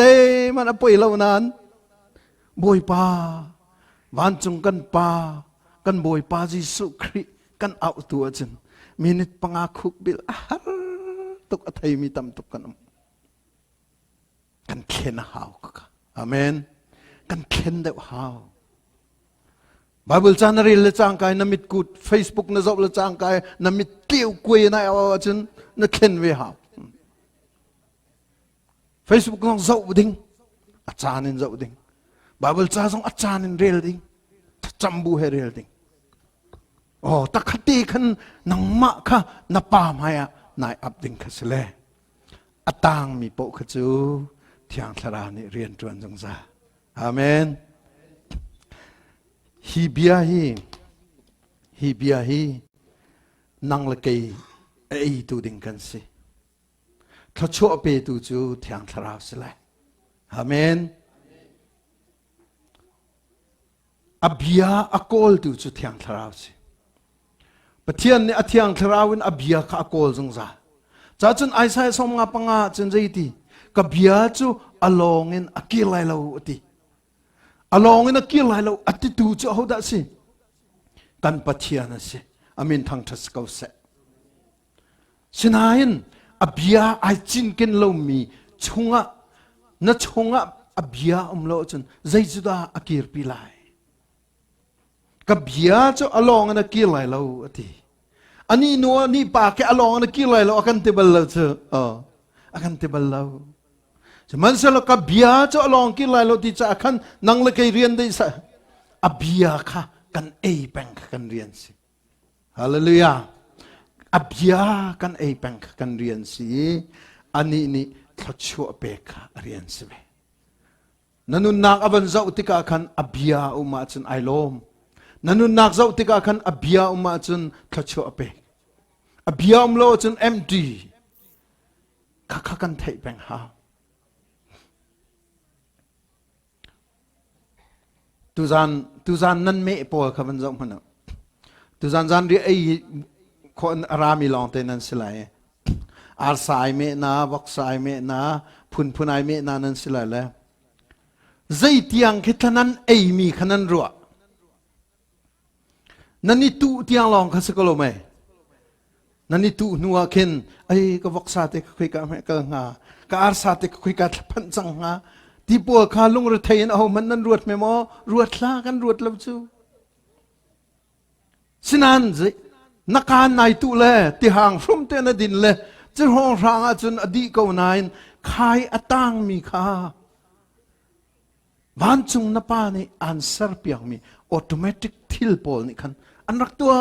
มันปล่อยเหล่านั้นบอยป้าวันจงกันป้ากันบอยป้าจิสุครีกันเอาตัวจนมินิตปังอาคุกบิลตุกอัฐิมีตำตุกกันเข็นหาวก็อาเมนกันเข็นเดาหาวบาบิลจานรีเลจางกายนามิดกูดเฟซบุ๊กนาจอบเลจางกายนามิดเกี่ยวกุยนายเอาจนนักเข็นเวหาวเฟซบุ๊กน้องเจ้าดิ้งอาจารย์นินเจ้าดิ้งบาบิลจาส่งอาจารย์นินเรลดิ้งจำบูเฮเรลดิ้งโอ้ตะขัดตีขันนังมะค่ะนับปามให้นายอับดิ้งขัสเลอตางมีโปขจูเที่ยงทรานี่เรียนจวนจงซาอาเมนฮีเบียฮีนังละเกยไอตูดิงกันสิถ้าชั่วไปตูจูเที่ยงทราสิเลยอาเมนอับยาอโกลตูจูเที่ยงทราสิปะเทียนเนี่ยเที่ยงทราวินอับยาข้าอโกลจงซาจากจนไอใส่สมงาปังอาจนใจตีกับเบียจูอลองอินอักิไลเราตีอลองอินอักิไลเราอัติตูจูเอาได้สิกันปัจเจียนสิอามินทางทัศกาวเสสินายินอเบียไอจินกินเรามีชงะนัชงะอเบียเราจนใจจุดาอักิรปิไลกับเบียจูอลองอินอักิไลเราตีอันนี้นัวนี่ปากแค่อลองนักกีฬาเราอากันเทเบิลเราเจออากันเทเบิลเราจะมันเสร็จแล้วกับเบียร์จะอลองกีฬาเราที่จะอากันนั่งเล็กเรียนได้สักอเบียค่ะกันเอแปงกันเรียนสิฮาเลลูยา อับยากันไอแปงกันเรียนสิอันนี้นี่เขาชั่วเปกเรียนสิเวนันนุนักอวันเจ้าติกาคันอับยาอุมาจุนไอโลมนันนุนักเจ้าติกาคันอับยาอุมาจุนเขาชั่วเปกอับยาอุมโลจุนเอ็มดีข้ากันไทยแปงหาตุจานนั่นไม่พอขบันจงมันตุจานเรียไอคนรามีลองเตนันสิไลอาร์สายเมนาวักสายเมนาพุนไอเมนานันสิไลแล้วใจเตียงคิดนั้นไอมีขนาดรัวนั่นนี่ตุเตียงลองข้าศึกโลไม่นั่นนี่ตุนัวเข็นไอก็วักสาเตคุยกันไม่ก็งาก็อาร์สาเตคุยกันพันจังงาที่ปัวขาลุงรถไทยเอามันนั่นรวดไม่มอรวดลากันรวดแล้วจูสินันสินักการนายตุเล่ที่ห่างฟรุมเตนดินเล่จะห้องร่างจนอดีตเก่านายขายอตังมีค่าบ้านจุงนับป้านี่อันเซอร์เปียงมีออโตเมติกทิลโพลนี่คันอันรักตัว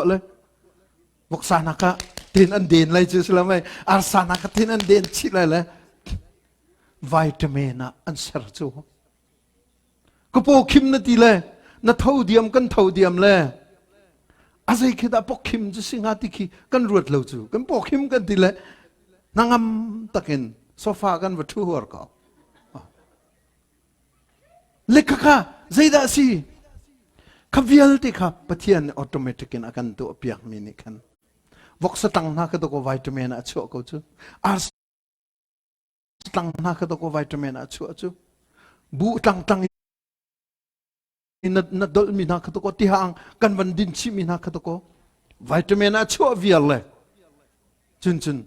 เลยบอกสานักะเดินอันเดินเลยจุดละไม่อาสานักะเดินอันเดินชิเลยเลยวิตามินอันเซอร์จูก็พอคิมนาทีเลยนาเท่าเดียมกันเท่าเดียมเลยอาศัยคิดว่าพอคิมจะสิ่งหาที่กันรวดเร็วจูกันพอคิมกันทีเลยนางตะกินโซฟากันวัตถุหัวก็เล็กค่ะใจได้สิขับเวลติค่ะปะเทียนออโตเมติกินอาการตัวเปียกมินิกันวอกสตังนักตัวก็วิตามินชั่วก็จูอาร์สตังนักตัวก็วิตามินชั่วจูบูตังนัดดอลมีนักตัวก็ที่ห่างกันวันดินชิมีนักตัวก็วิตามินชั่วเวียลเลยจุน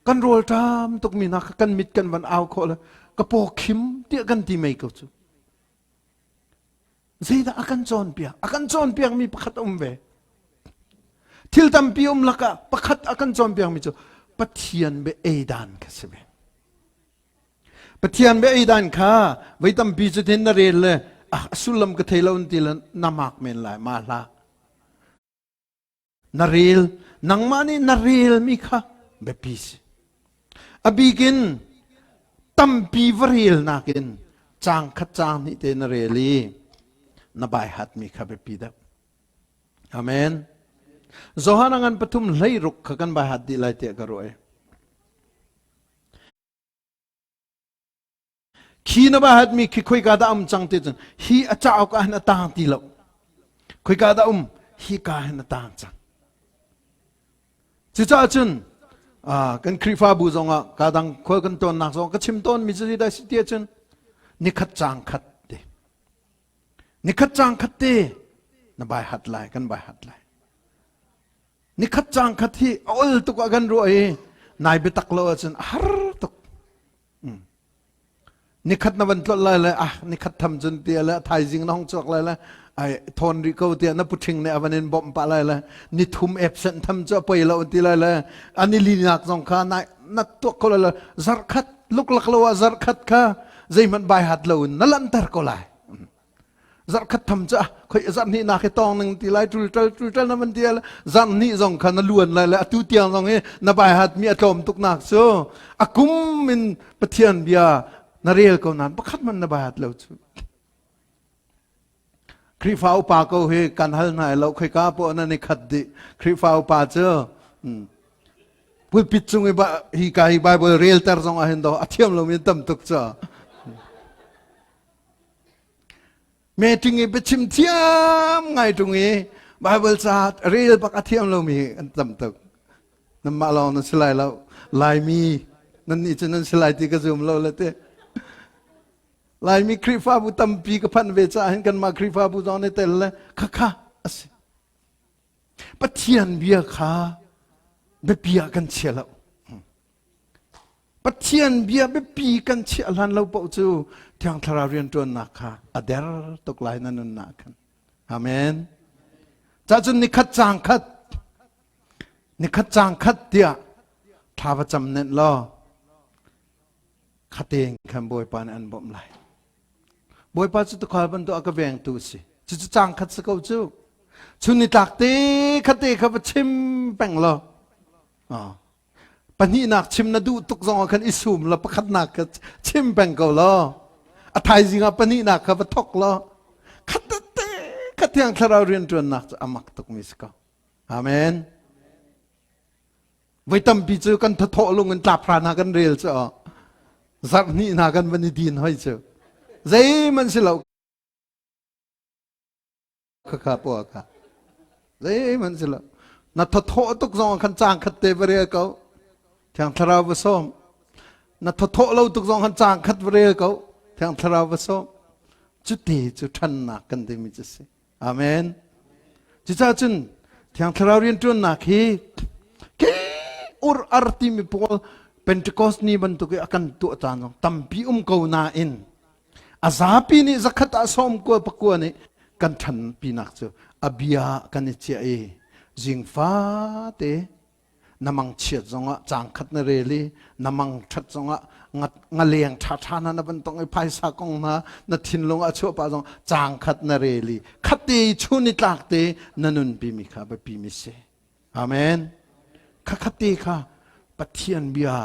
กันโรลตามตุกมีนักกันมิดกันวันเอาโคเลยก็พอคิมเดียกันที่ไม่ก็จูZida akan John piang mi pakat umve. Til tam pi laka pakat akan John piang mi jo patian be eidan kasebe. Patian be eidan ka vai tam pi jo tin na rel le sulam ka theilaun tilan namak men lai ma la. Naril nang mani naril mi kha be pis. Abigin tam pi varil nakin chang khat chang ni te nareli. Na bay hat mi khabe pida amen zohanangan patum leiruk khakan bay hat di lai te garoe khi na bay hat mi khi khoi ka da chang te chen hi achao ka na tang ti lo khoi ka da hi ka na tang chang chi cha chen kan krifa bu zonga ka dang khoi kan ton nak zong ka chim ton mi chi da si te chen ni khat chang khatนี่ขัดจางขัดเตน่ะใบหัดไหลกันใบหัดไหลนี่ขัดจางขัดที่เอาตุกกันรวยนายไปตักโลจนฮาร์ตุกนี่ขัดนวันตลอดเลยนี่ขัดทำจนเตียแล้วไทยจริงน้องจอกเลยละไอ้ทอนริโกเตียนับพุชิงในอวันนี้บ่มปะเลยละนี่ทุ่มเอฟเซนทำจะไปแล้วตีเลยละอันนี้ลีนักสองข้านายนักตัวคนเลยซาร์คัดลุกลักลัวซาร์คัดค่ะใจมันใบหัดเลวนั่นลันเตอร์ก็เลยจัดขัดทำจ้ะคอยจัดนี่นาแค่ตองหนึ่งตีไล่จุลนั่นมันเดียวจัดนี่ส่งขันล้วนเลยแหละตู้เตียงส่งเฮ้นาบายหัดมีอารมณ์ตุกนักโซ่อากุมมินปะเทียนเบียนาเรียลก็นั้นประคัดมันนาบายหัดแล้วจูครีฟ้าอุปาก็เฮกันฮัลนายเราเคยก้าปนั่นในขัดดิครีฟ้าอุปาเจอพูดปิดจงไอ้บะฮีกายบายบเรียลเตอร์ส่งอาเห็นดอกอาเทียมเรามีตั้มตุกจ้าแม่จึงไปชิมเทียมไงตรงนี้บาเบิลศาสตร์เรียลปักเทียมเรามีอันต่ำตึกน้ำมาลองนั่นสลายเราลายมีนั่นนี่จะนั่นสลายที่กระซุมเราเลยเต้ลายมีครีฟ้าบุตัมปีกับพันเวชาเห็นกันมาครีฟ้าบุตรในเตลเลยค่ะปะเทียนเบียขาเบียกันเชียแล้วปะเทียนเบียไปปีกันเชียลันเราบอกจูทางทาราเรียนตัวนักค่ะอเดรตกลายนั่นนักกันอาเมนจ้าจุนนิคัดจางคัดเดียท้าประจำเน้นล้อขัดเองคำบอยปานอันบ่มไหลบอยปานจุดขวาบรรทุกกระเวงตูสิจุดจางคัดสกาวจู ชุนิตักเตขัดเตขับชิมแปงลอปัญญนักชิมนาดูตุกซองขันอิสุมละประคัดนักชิมแปงก็ลออัฐายสิงห์ปัญญนักขับทอกลอขัดเตขัดเทียงทาราวเรียนจวนนักอามักตุกมิสกาอาเมนไว้ตั้มปีเจอกันทะโถลงกันตาพรานากันเรียลเจ้าสับนี่นากันวันนี้ดีนให้เจ้าใจมันสิเราข้าพวกข้าใจมันสิเรานัทโถตุกซองขันจางขัดเตบเรียเขาทางทราวส้มนัทโถเราตุกซองขันจางขัดเรียเขาทางทราวส้มจุดดีจุดทันนักกันเดมิจสิอาเมนจิตาจุนทางทราวเรียนจวนนักฮีอุรอาร์ติมิพอลเป็นตะกอสนี่บรรทุกอากันตัวจานตัมปีเขานาอินอาซาปีนี่สักขัดอาสมกัวปะกัวนี่กันทันปีนักเจออาบิยากันเชียจิงฟ้าเตน้ำมังเฉียดจงอ่ะจางขัดนเรลีน้ำมังชัดจงอ่ะงัดเลียงชานั้นบรรทุกไอ้ไพศาลกงนะนัดทิ้งลงอาชัวปะจงจางขัดนเรลีขัดเตชุนิตากเตนันนุนปีมิข้าไปปีมิเสอาเมนข้าขัดเตข้าปะเทียนบิยา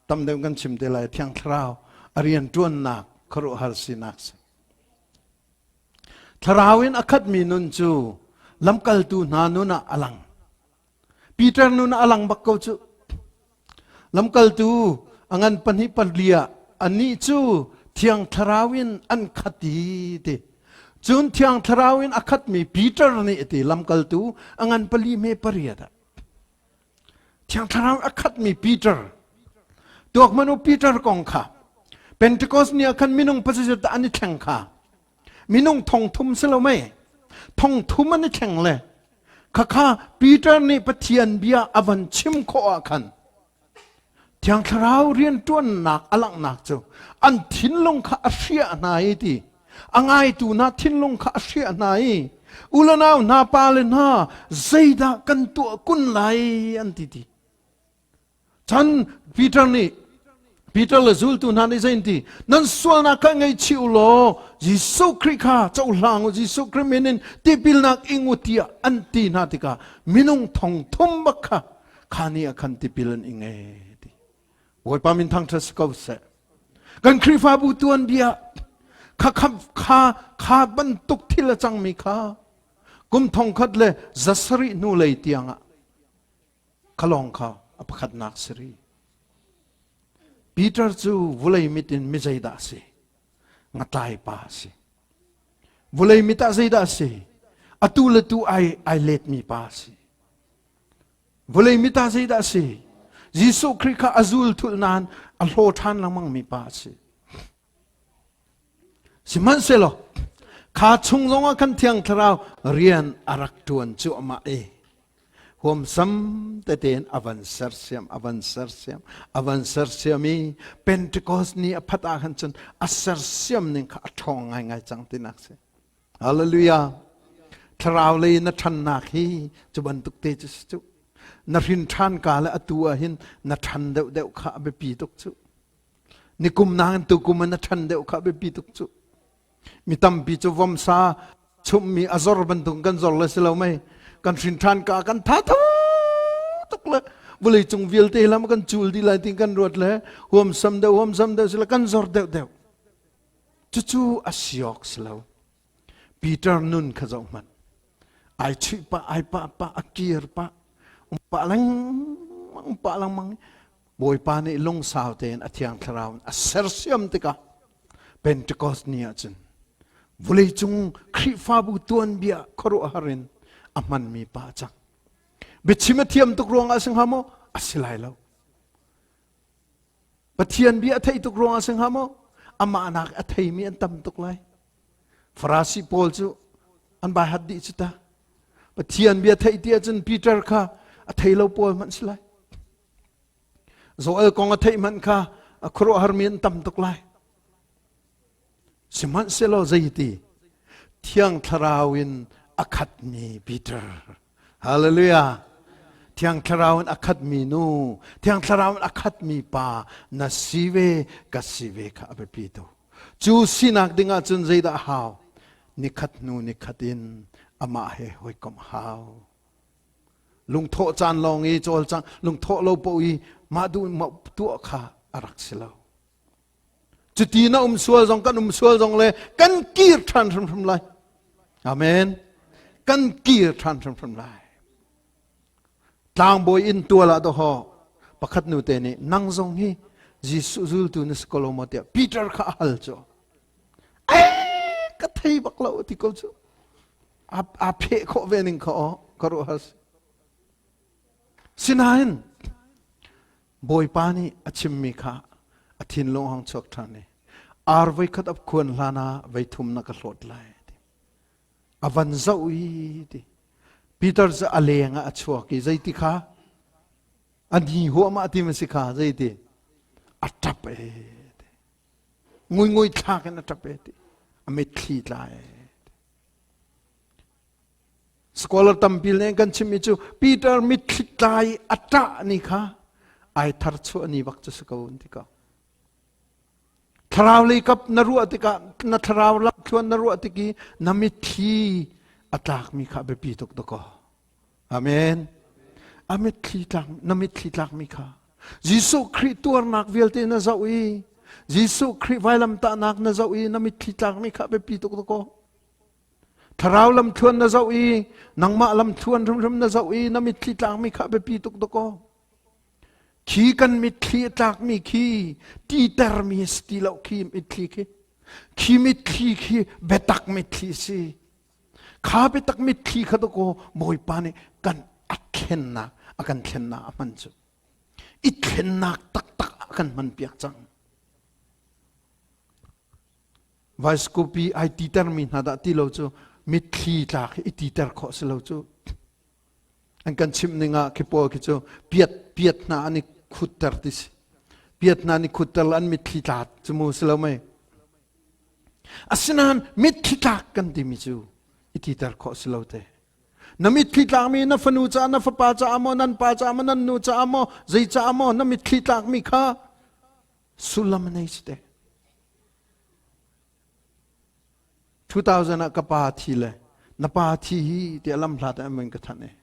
ตำเดิมกันชิมเดลัยเทียงทราวเรียนจวนนักครุหารสินักทราวินอคัดมีนุนจูลำกัลตูนานุนาอลังปีเตอร์นุนาอลังบักเกาจูลำกัลตูอันปันหิปันเลียอันนี้จูเทียงทราวินอันขัดดีเดจุนเทียงทราวินอคัดมีปีเตอร์นี่เดลำกัลตูอันปลีเมปริยดเทียงทราวินอคัดมีปีเตอร์ตัวมนุษย์ปีเตอร์กองข้าเป็นตะกอสเนี่ยคันมินุงปัจจุบันอันนี้แข่งข้ามินุงทองทุ่มสิเราไม่ทองทุ่มอันนี้แข่งเลยข้าปีเตอร์นี่ปะเทียนเบียอวันชิมโคอาคันเทียงคราวเรียนจวนหนักอลังหนักเจ้าอันทิ้นลงข้าเสียนายดีอังไงตูน่าทิ้นลงข้าเสียนายอุลนาวนาปาเลน่าใจดากันตัวกุนไหลอันดีฉันปีเตอร์นี่ปีเตอร์เลยzultuนั่นได้สิที่นั่นส่วนนักไงชิวโลยิสุคริข้าเจ้าหลังยิสุคริมินินที่พิลนักอิงอุติยอันตีนาติกามินุงทองทุ่มบักข้าขานี่อาคันที่พิลันอิงเอดีวัยปามินทางทัศกาวเสกันคริฟาบุตวนเบียข้าบรรทุกที่ละจังมีข้ากุมทองคัดเลยจัสรีนูเลยเตียงอ่ะขลองข้าอภัดนักสรีปีเตอร์จูวุเลยมิตินมิใจดาสิงัดไล่ป้าสิวุเลยมิตาใจดาสิอตุลตุไอเลดมีป้าสิวุเลยมิตาใจดาสิยิสุคริกาอซูลทุลนานอัลโลทันละมังมีป้าสิสิมันเสลอข้าชงจงอาคันเทียงทราวเรียนอารักตวนจูอมาหวมซ้ำแต่เดินอวันเซอร์เซียมมีเป็นตะกอสนี้พัดอาขันจนอัสเซอร์เซียมหนึ่งข้าทองง่ายจังตินักเสฮาเลลูยาทราวเลยนัทันนักฮีจะบรรทุกเตจสจุนรินทันกาและตัวหินนัทันเดวข้าไปปีตุกจุนิกุมนางตุกุมนัทันเดวข้าไปปีตุกจุมีตั้มปีจุวมซาชุมมีอซอร์บรรทุกกันจอลเลยสิเราไม่กันสินทานกากันท้าทุกเลยบุรีจงวิลเตลามกันจูลดีไลติงกันรวดเลยหวมซ้ำเดวสิละกันจอร์เดวจู่อาศยอกสิเราปีเตอร์นุนขจงมันไอชิปะไอปะอากีร์ปะปะลังมังบอยปานี่ลงสาวเตนอาทิยังทราวอาเซอร์เซียมติกาเป็นตะกอสเนียจันบุรีจงคริฟาบุตวนเบียครุหารินอามันมีป้าจังบิชิมเทียมตุกรวงอาสังหามอาศิลายแล้วปะเทียนเบียไทยตุกรวงอาสังหามอามานักไทยมีอันตำตุกไลฟราสิโพลจูอันบาฮัดดิจุตาปะเทียนเบียไทยเตียจันปีเตอร์ข้าไทยเราโพลมันสิไลโซเอลกองไทยมันข้าครุหารมีอันตำตุกไลสิมันเซโลใจตีเที่ยงทราวินอคัดมีปีเตอร์ฮาเลลูยาเที่ยงทราวินอคัดมีนูเที่ยงทราวินอคัดมีป้านาซีเวกัสซีเวข้าไปปีโตจูสินักดิ่งอาจุนใจดาฮาว นิขัดนูนิขัดินอามาเฮหอยกอมฮาวลุงโทจานลองอีโจลจังลุงโทโลปุยมาดูมาตัวข้าอารักสิเลาจุดที่น่าสัวจงกันสัวจงเลยกันกีร์ทันทำไรอาเมนกันกีร์ทันทำไรต่างบอยอินตัวละตัวหอประคัดนูเตนี่นั่งจงฮีจิสุจุลตุนิสกอลมาเตียปีเตอร์ข้าฮัลโจก็ไทยบักเราที่เขาจูอาเพะเขาเวนิงเขาก็รู้ฮัสสินาเห็นบอยปานี่อชิมมีข้าอธินลงห้องชกทานี่อารไว้ขัดอับควรลานาไว้ทุ่มนักหลดไล่อวันเจ้าอีดิปีเตอร์จะอเลงอาชัวกีใจติข้าอันนี้หัวมาที่มันสิข้าใจติอัตตาเปงุยงุยทากันอัตตาเปติอเมทีไลสกอลตัมพิลเองกันชิมิจูปีเตอร์มิทลิไลอัตตานี่ข้าไอทาร์ชัวนี่วักจะสกาวน์ติกาทราวเลยกับนรัวติกาณทราวลักชวนนรัวติกีนามิทีอัตตามีข้าเบปีตุกตะกออาเมนอามิทลิตักนามิทลิตักมีข้ายิสุคริตัวนักเวลเตนเจ้าอียิสุคริไวลัมตานักนเจ้าอีนามิทลิตักมีข้าเบปีตุกตะกอทราวลำชวนนเจ้าอีนังมาลำชวนรำนเจ้าอีนามิทลิตักมีข้าเบปีตุกตะกอขีกันมิทลีตักมีขีตีเตอร์มีสติลเอาขีมิทลีขีมิทลีขีเบตักมิทลีสิข้าเบตักมิทลีข้าตะโกบอยปานี่กันอักเข็นนักอากันเข็นนักมันจูอิเข็นนักตักตักอากันมันเปียกจังวายสกูปีไอตีเตอร์มีนาดาที่เราจูมิทลีตักอิตีเตอร์ข้อสิเราจูอันกันชิมนึงอ่ะคิดพอคิดจูเปียดนาอันนี้ขุดเตอร์ดิสเปียดนานี่ขุดเตอร์อันมิทลิตาจมูกสิเราไหมอาศัยนั้นมิทลิตากันที่มิจูอิทิเตอร์ข้อสิเราเตน้ำมิทลิตามีน้ำฝนูจ้าน้ำฝปาจ้าอโมนันปาจ้าอโมนันนูจ้าอโมใจจ้าอโมน้ำมิทลิตามีข้าสุลามในสเต2000กับปาทีเลยนับปาทีที่อัลลัมพลาดอันมันก็ทันเอง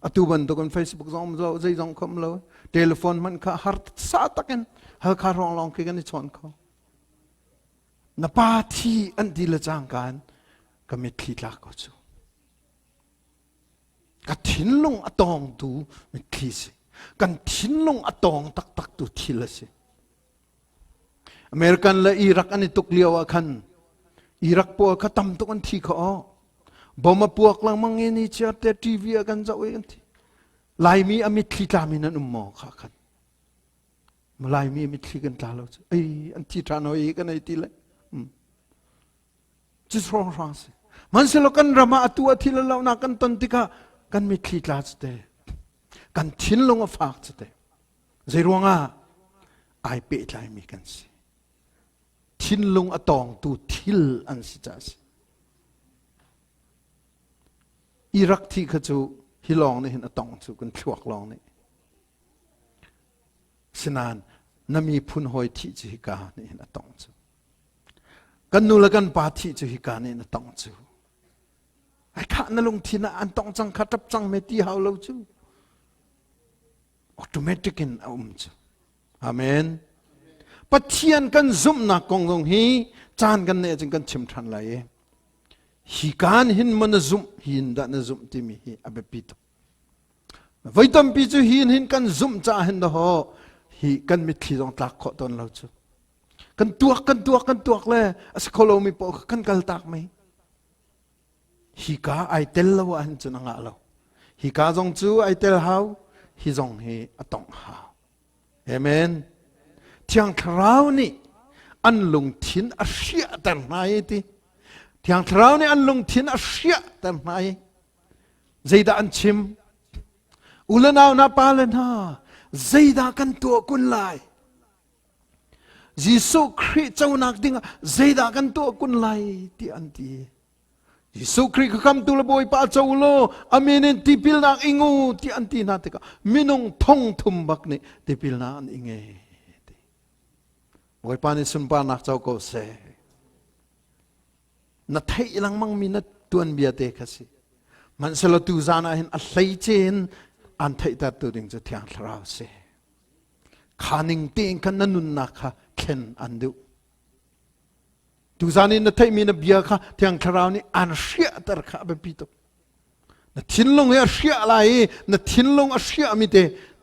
อตุบันตุกันเฟซบุ๊กซองเราใจซองคำเราเทเลโฟนมันข้าฮาร์ดซาตักันหาคารองลองกันในชวนเขานับปาทีอันดีละจางกันก็ไม่คิดลักก็จูกันทิ้งลงอตองดูไม่คิดสิกันทิ้งลงอตองตักตักดูทีละสิอเมริกันและอิรักอันนี้ตุกเลียวกันอิรักพวกเขาทำตุกันทีเขาบ่มาพวกลังมังเงินเชียร์แต่ทีวีกันจะเอาเองที่ลายมีอมิตรีตามีนั่นมองข้ากันมาลายมีอมิตรีกันตาเราไอ้อันที่ทานเอาเองกันไอ้ที่เลยจิตร้องสิมันเสร็จแล้วกันรามาตัวที่เราหนักกันตันติกากันมิตรีตาสเตกันทิ้งลงฝากสเตใจร้องไอเปิดลายมีกันสิทิ้งลงตองตูทิลอันสิจ้าสิอิรักที่เขาจูฮิลองนี่เห็นตองจูกันพวกลองนี่สนานน้ำมีพุนหอยที่จุฮิกานี่เห็นตองจูกันนูละกันปาที่จุฮิกานี่เห็นตองจูไอ้ข้านั่งลงที่น่ะอันตองจังขัดจับจังเมตีเฮาเราจูออโตเมติกินเอาจูอาเมนปัจเจียนกันซุ่มนักกงตรงฮีจานกันเนี่ยจึงกันชิมทันไหลฮีการหินมันซุ่มหินด้านซุ่มที่มีฮีอาเบปิตไว้ตั้มปีจูหินกันซุ่มจ้าหินดอฮีกันมิที่ต้องตักขอตอนเราจูกันตัวเลยสกอลมีปอกกันกัลตักไหมฮีกาไอเตลเราอันจุนังเราฮีกาจงจูไอเตลเฮาฮีจงฮีอตองเฮาเอเมนเที่ยงคราวนี้อันลงทิ้นอาเซียแต่ไหนที่เที่ยงคราวนี้อันลงทิ้นอาเซียแต่ไหนใจดาอันชิมอุลนาวนาปาเลน่าใจดากันตัวกุนไลยิสุคริสต์เจ้านักดิ้งใจดากันตัวกุนไลที่อันที่ยิสุคริสต์คำตุลบอยป้าเจ้าโลอามีนินที่พิลนักอิงูที่อันที่นาติกามินงทงทุมบักนี่ที่พิลนักอิงเงบอยป้านี่สุนป้านักเจ้าก็เส นัทไทยลังมังมีนัดตัวนเบียเตคัสิมันสลตูจานะเห็นอะไรเจนอันไทยตัดตัวดิ่งจะเทียงทราวเสขานิงติงกันนันุนนักค่ะเข็นอันดูตูจานี่นัทไทยมีนับเบียค่ะเทียงทราวนี่อันเสียตระค่ะแบบปีตกนัทินลงเอเสียอะไรนัทินลงเสียมิเต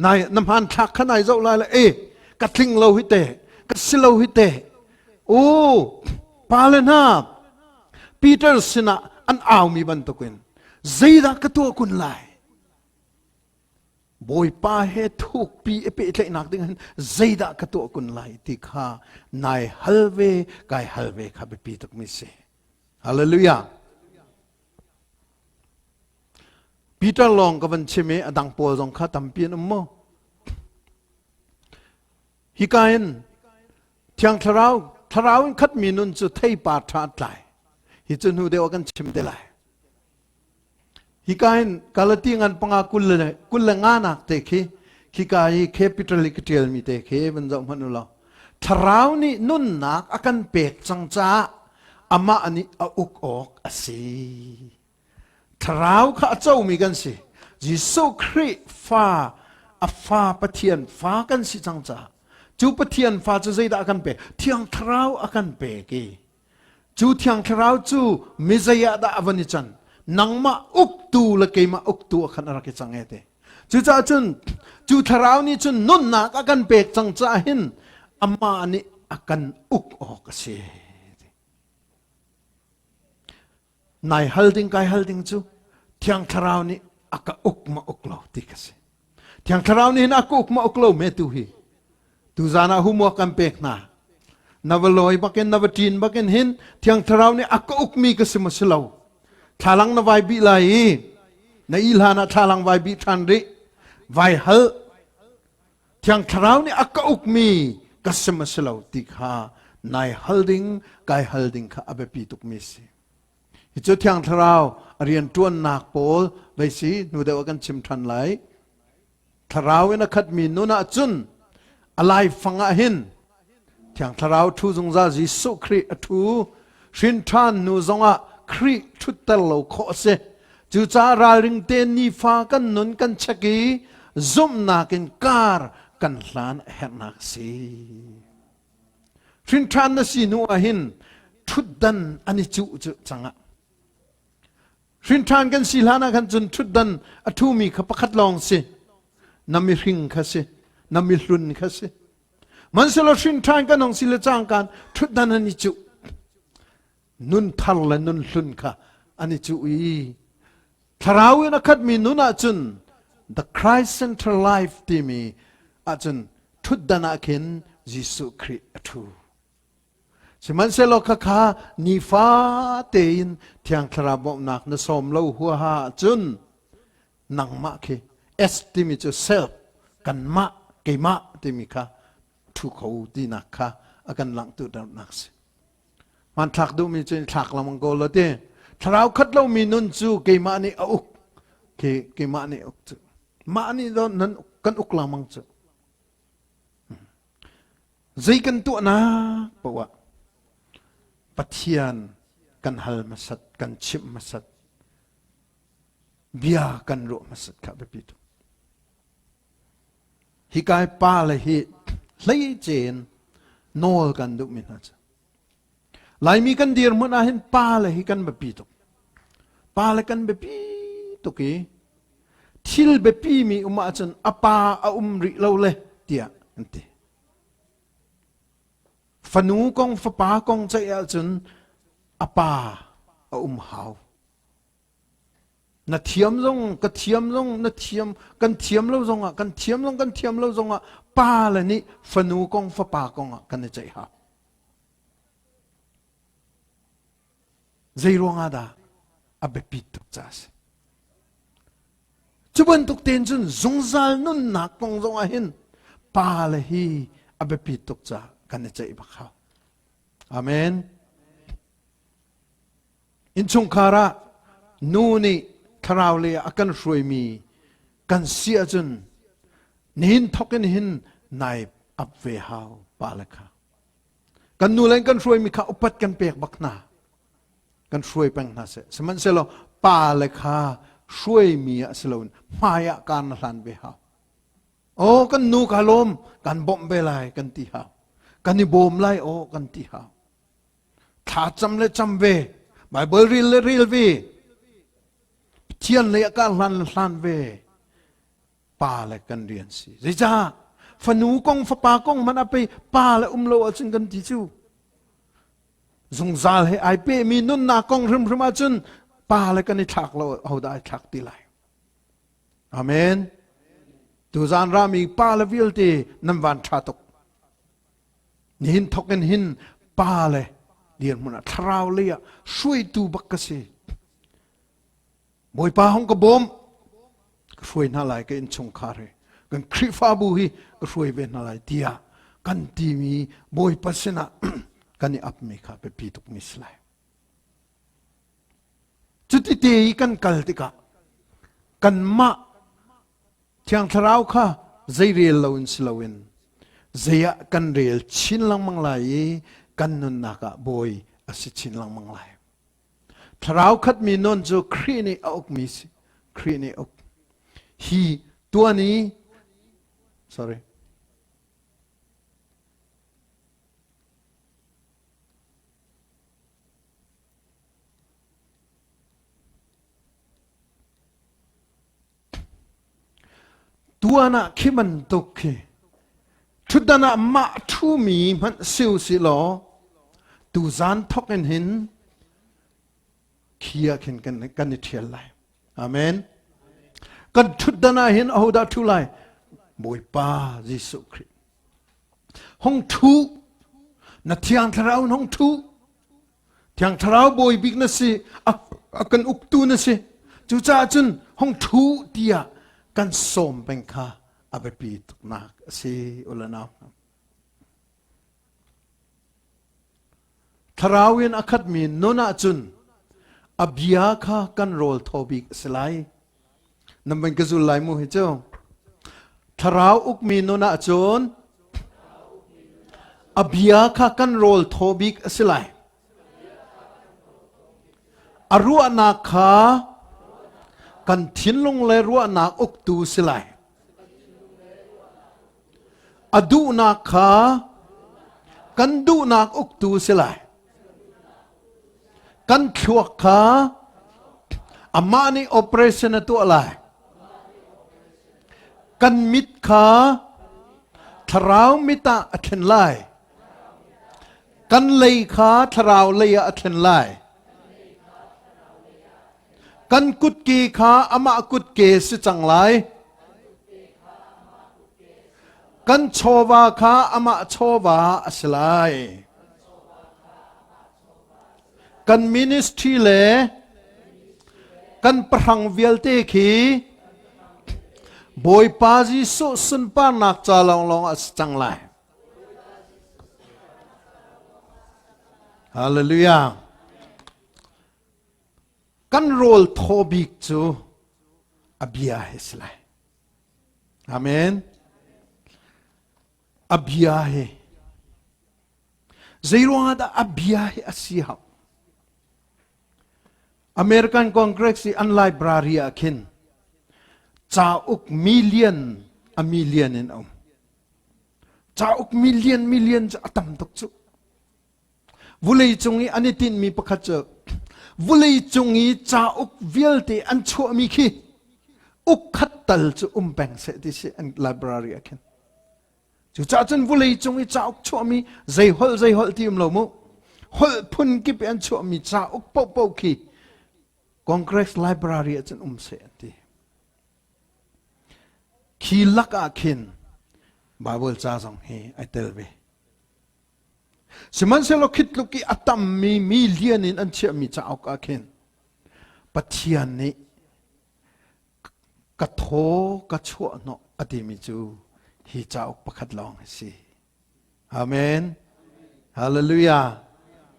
นายน้ำพันทักขนายเจ้าลายละกัดทิ้งเราหิเตกัดสิเราหิเตโอ้ปาเลนาปีเตอร์สินะอันเอามีบันตุกินใจดักตัวคุณไลบอยป้าเฮทุกปีเอเปเล็กนักดิ้งใจดักตัวคุณไลที่ข้านายฮัลเวกายฮัลเวข้าไปปีตุกมิเซฮาเลลูยาปีเตอร์ลองกับวันเชเมอดังปอจงข้าตั้มเปียนอมโมฮิกายนเทียงทราวคัดมีนุนจุดไทยปาทาตายฮิจุนหูเดียวกันชิมเดลัยฮิกายนกาลตีงันปังอากุลงานักเตะคีฮิกายเคปิตอลิกเทียลมีเตะคีมันจะมันอุลาทราวนี่นุนนักอากันเปกจังจ้าอามาอันนี้อุกออกอาศีทราวข้าเจ้ามีกันสิยิสุคริฟ้าฟ้าปะเทียนฟ้ากันสิจังจ้าจูปะเทียนฟ้าจะใจอากันเปเทียงทราวอากันเปกีจูเทียงทราวจูมิใจดาอวันนิจันนังมาอุกตูละเกมาอุกตูขันอะไรจังเอเตจูจ้าจุนจูทราวนี่จุนนุนนักอากันเปกจังจ้าหินอามาอันนี้อากันอุกออกสินายฮัลดิงกายฮัลดิงจูเทียงทราวนี่อากันอุกมาอุกเลาติกสิเทียงทราวนี่อากันอุกมาอุกเลาเมตุฮีตูจานาหุมัวกันเปกนานาวลอยบักเก็นนาวจีนบักเก็นหินเทียงทราวนี่อากันอุกมีกสิมสลาวทาลังนาวายบิไลในอิลานาทาลังวายบิทันริวายฮัลเทียงทราวนี่อากันอุกมีกสิมสลาวติกานายฮัลดิงกายฮัลดิงข้าอเบปีตุกมิสิฮิจุดเทียงทราวเรียนจวนนักโปลไปสินูเดวกันชิมทันไหลทราวนักขัดมีนุนาจุนอะไรฟังอาหินเทียงทราวทูจงซาจิสุครีทูชินทานนูจงอาครีชุดเตลโลโคเซจูจาราริงเตนีฟ้ากันนุนกันชักีซุมนากินการกันหลานเฮนักสีชินทานนสีนูอาหินชุดดันอันนี้จูจังอะชินทานกันสีลานากันจุนชุดดันอทูมีขปขัดลองสินามิริงคสินามิลุนคสิมันสลชินทานกันองสิเลจางกันชุดดันอันนี้จูนุนทัลและนุนลุนค่ะอันนี้จูอีทราวนักขัดมีนุนอาจุน the Christ Center Life ที่มีอาจุนชุดดันอาเข็นยิสุคริสต์ทูสิมันเสลกค่ะนิฟ้าเตียนเทียงทราบนักนสมเลวหัวหาจุนนังมะคีเอสที่มีจุเซลกันมะเกมะที่มีค่ะทุกเขาดีนักค่ะอากันหลังตุดนักสิมันถักดูมีจุนถักละมังโกลเต้ทราวคัดเรามีนุนจูเกมะนี่อุกเกมะนี่อุกจูมะนี่โดนนั้นกันอุกละมังจูใจกันตัวนะบอกว่าปะเทียนกันฮัลมาสัดกันชิมมาสัดเบียกันโรมาสัดข้าไปปิดฮิกายป้าเลยฮิเลยเจนโนลกันดุมินาจหลายมีกันเดียร์มันอาเห็นป้าเลยฮิกันแบบปิดป้าเลยกันแบบปิดตุกี้ทิลแบบปีมีอุมาจันอป้าริเราเลยเดียอันเตฝนูกองฝป้ากองใจอาจนอาปาหาวนัดเทียมลงกระเทียมลงนัดเทียมกันเทียมเราลงอ่ะกันเทียมลงกันเทียมเราลงอ่ะป้าเลยนี่ฝนูกองฝป้ากองอ่ะกันใจหาวใจรวงอาดาอาเบปิตุกจ้าสิจุบันตุกเตนจนสงสารนุ่นหนักกองจงอาหินป้าเลยฮีอาเบปิตุกจ้ากันใจบักเขาอาเมนอินชงคาระนูนี่ทราวเลียกันช่วยมีกันเสียจนนินทกันหินนายอับเวหาวบาลค่ะกันนูเล่นกันช่วยมีข้าอุปัตกันเปียกบักนา กันช่วยแปลงน่าเสสมันเสลป่าเลยค่ะช่วยมีสลวนมายาการนันเบหาโอ้กันนูกาลมกันบ่มเบลัยกันตีหากันนิบ่มไลโอกันตีหาถ้าจำเลยจำเวไบเบิลรีลเวเทียนเลยการลันเวป่าเลยกันเรียนสิจิจ้าฝนูกงฝปากงมันเอาไปป่าเลยโลจึงกันที่จูสงสารให้ไอเป้มีนุ่นนากงรึมอาจุนป่าเลยกันในถักเราเอาได้ถักตีไหลอาเมนตูจานรามีป่าเลยวิลตีน้ำวันชาตกหินทกันหินป่าเลยเดียนมันทราวเลยช่วยตูบักกษีบอยป่าห้องกระบมช่วยน่าไหลกันชงคาเรกันคริฟาบุฮีก็ช่วยเป็นน่าไหลเดียกันทีมีบอยปัสนะกันนี่อับมีค่ะเป็นปีตุกมิสไลจุดที่ตีกันกัลติกะกันมาเทียงทราวค่ะใจเรียลลาวินสลาวินใจกันเรียลชินลังมังไลกันนุนนักบอยอสิชินลังมังไลทราวคัดมีนนจูครีนี่ออกมิสครีนี่ออกฮีตัวนี้ sorryตัวน่ะคิมันตุกชุดน่ะมาทูมีมันสิวสิลอตูจานทอกเห็นเขียกันนิเทียนไลอาเมนกันชุดน่ะเห็นเอาดาทุไลบอยป้ายิสุคริสห้องทูนัดเทียงทราวห้องทูเทียงทราวบอยบิ๊กนั่นสิกันอุกตูนั่นสิจูจ้าจุนห้องทูเดียกันส่งเป็นข้าอาเบปีตุกนักสิอุลนาทราวินอคัดมีนนจุนอับยาข้ากันโรลทอบิกสไลนั่นเป็นกษุไลมูฮิเจ้าทราอุกมีนนจุนอับยาข้ากันโรลทอบิกสไลอรุณนาคากันทิ้งลงเลยรัวนักอุกตูสิไลอดูนักขากันดูนักอุกตูสิไลกันขวกขาอามานี่โอเปอเรชั่นตัวอะไรกันมิดขาทราวมิตาอัตนไลกันเลยขาทราวเลยอัตนไลกันกุดกีขาอามากุดเกสิจังไลกันโชวาขาอามาโชวาสไลกันมินิสทรีเลกันพรังเวลเตคีบอยปาจิสุสุนปานักจาลองอสจังไลฮาเลลูยากันโรลทอบิกจูอับยาเฮสไลอาเมนอับยาเฮใจรวงอาดอับยาเฮอาศิฮาอเมริกันคอนเกรสซีอันไลบรารีอาคินจ้าอุกมิลเลียนเองจ้าอุกมิลเลียนจะตั้มตุกจุวุเลยจงนี้อันนี้ตินมีประคัตเจอวุเลยจงนี้จ้าอุกเวลเตอันชั่วมีขี้อุกขัดตัลจะแบ่งเสดิเสอันไลบรารีอาคินจู่จ้าจนวุเลยจงนี้จ้าอุกชั่วมีใจฮอลที่เรามุฮอลพุ่นกิบอันชั่วมีจ้าอุกเป่าขี้คอนเกรสไลบรารีอาจารย์เสดีขีลักอาคินบาบิลจ้าจงเฮไอเตลเวสมันเซโลคิดลุกีอัตมีมิลเลียนินอันเชื่อมีจ้าอุกอาคินปัจจัยนี้กระโถกระชั่วเนาะอดีมิจูฮีจ้าอุกประคัดลองสิอาเมนฮาเลลูยา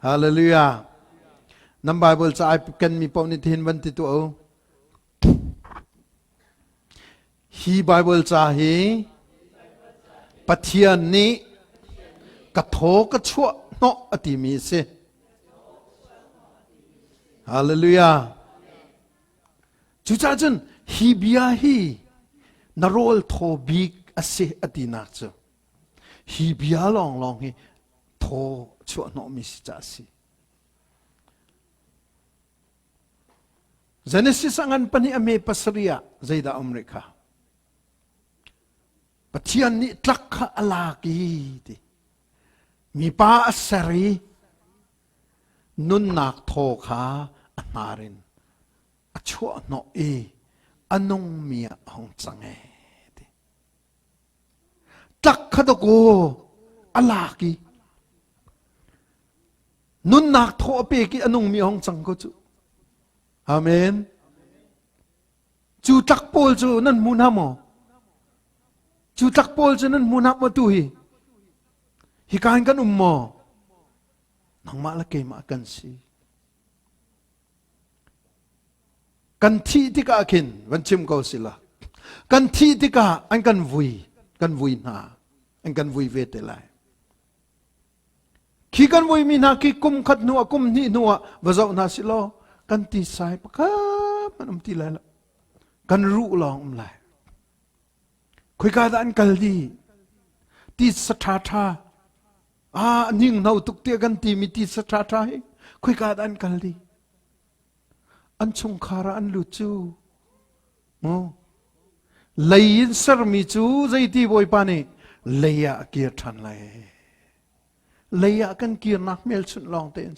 ฮาเลลูยานับไบเบิลจะไอกันมีปนิทินวันที่ตัวฮีไบเบิลจะฮีปัจจัยนี้กระโถกระชั่วเนาะอติมีเส ฮาเลลูยาจุจ้าจนฮีบียาฮีนารอลทอบิกอาเซอดีนักจ้ะฮีบียาลองฮีทอชัวนอมิสจ้าสิGenesis angan pani ame pasria zaida Amerika. Patian ni tlakha alaki di. Mi pa asari nun nak thoka anarin. Achua no e anong mia hong change di. Tlakha do ko alaki. Nun nak tho pe ki anong mia hong chang ko chu. Amen. Chu tak pol chu nan munam mo. Chu tak pol chu nan munam mo tu hi. Hikain kan mo. Nang malaki ma kan si. Kan thi ti ka akin wan chim ko sila. Kan thi ti ka an kan vui na. An kan vui ve te lai. Khi kan vui mi na ki kum khat nu kum ni nu wa zau na silo. Kan ti sai pa ka man ti la kan ru long lai khoi ka dan kal di ti satha tha ning nau tuk te kan ti mi ti satha tha hi khoi ka dan kal di an chung khara an lu chu mo lein sar mi chu zai ti boi pa ne leya kia than lai leya kan kia nak mel chun long ten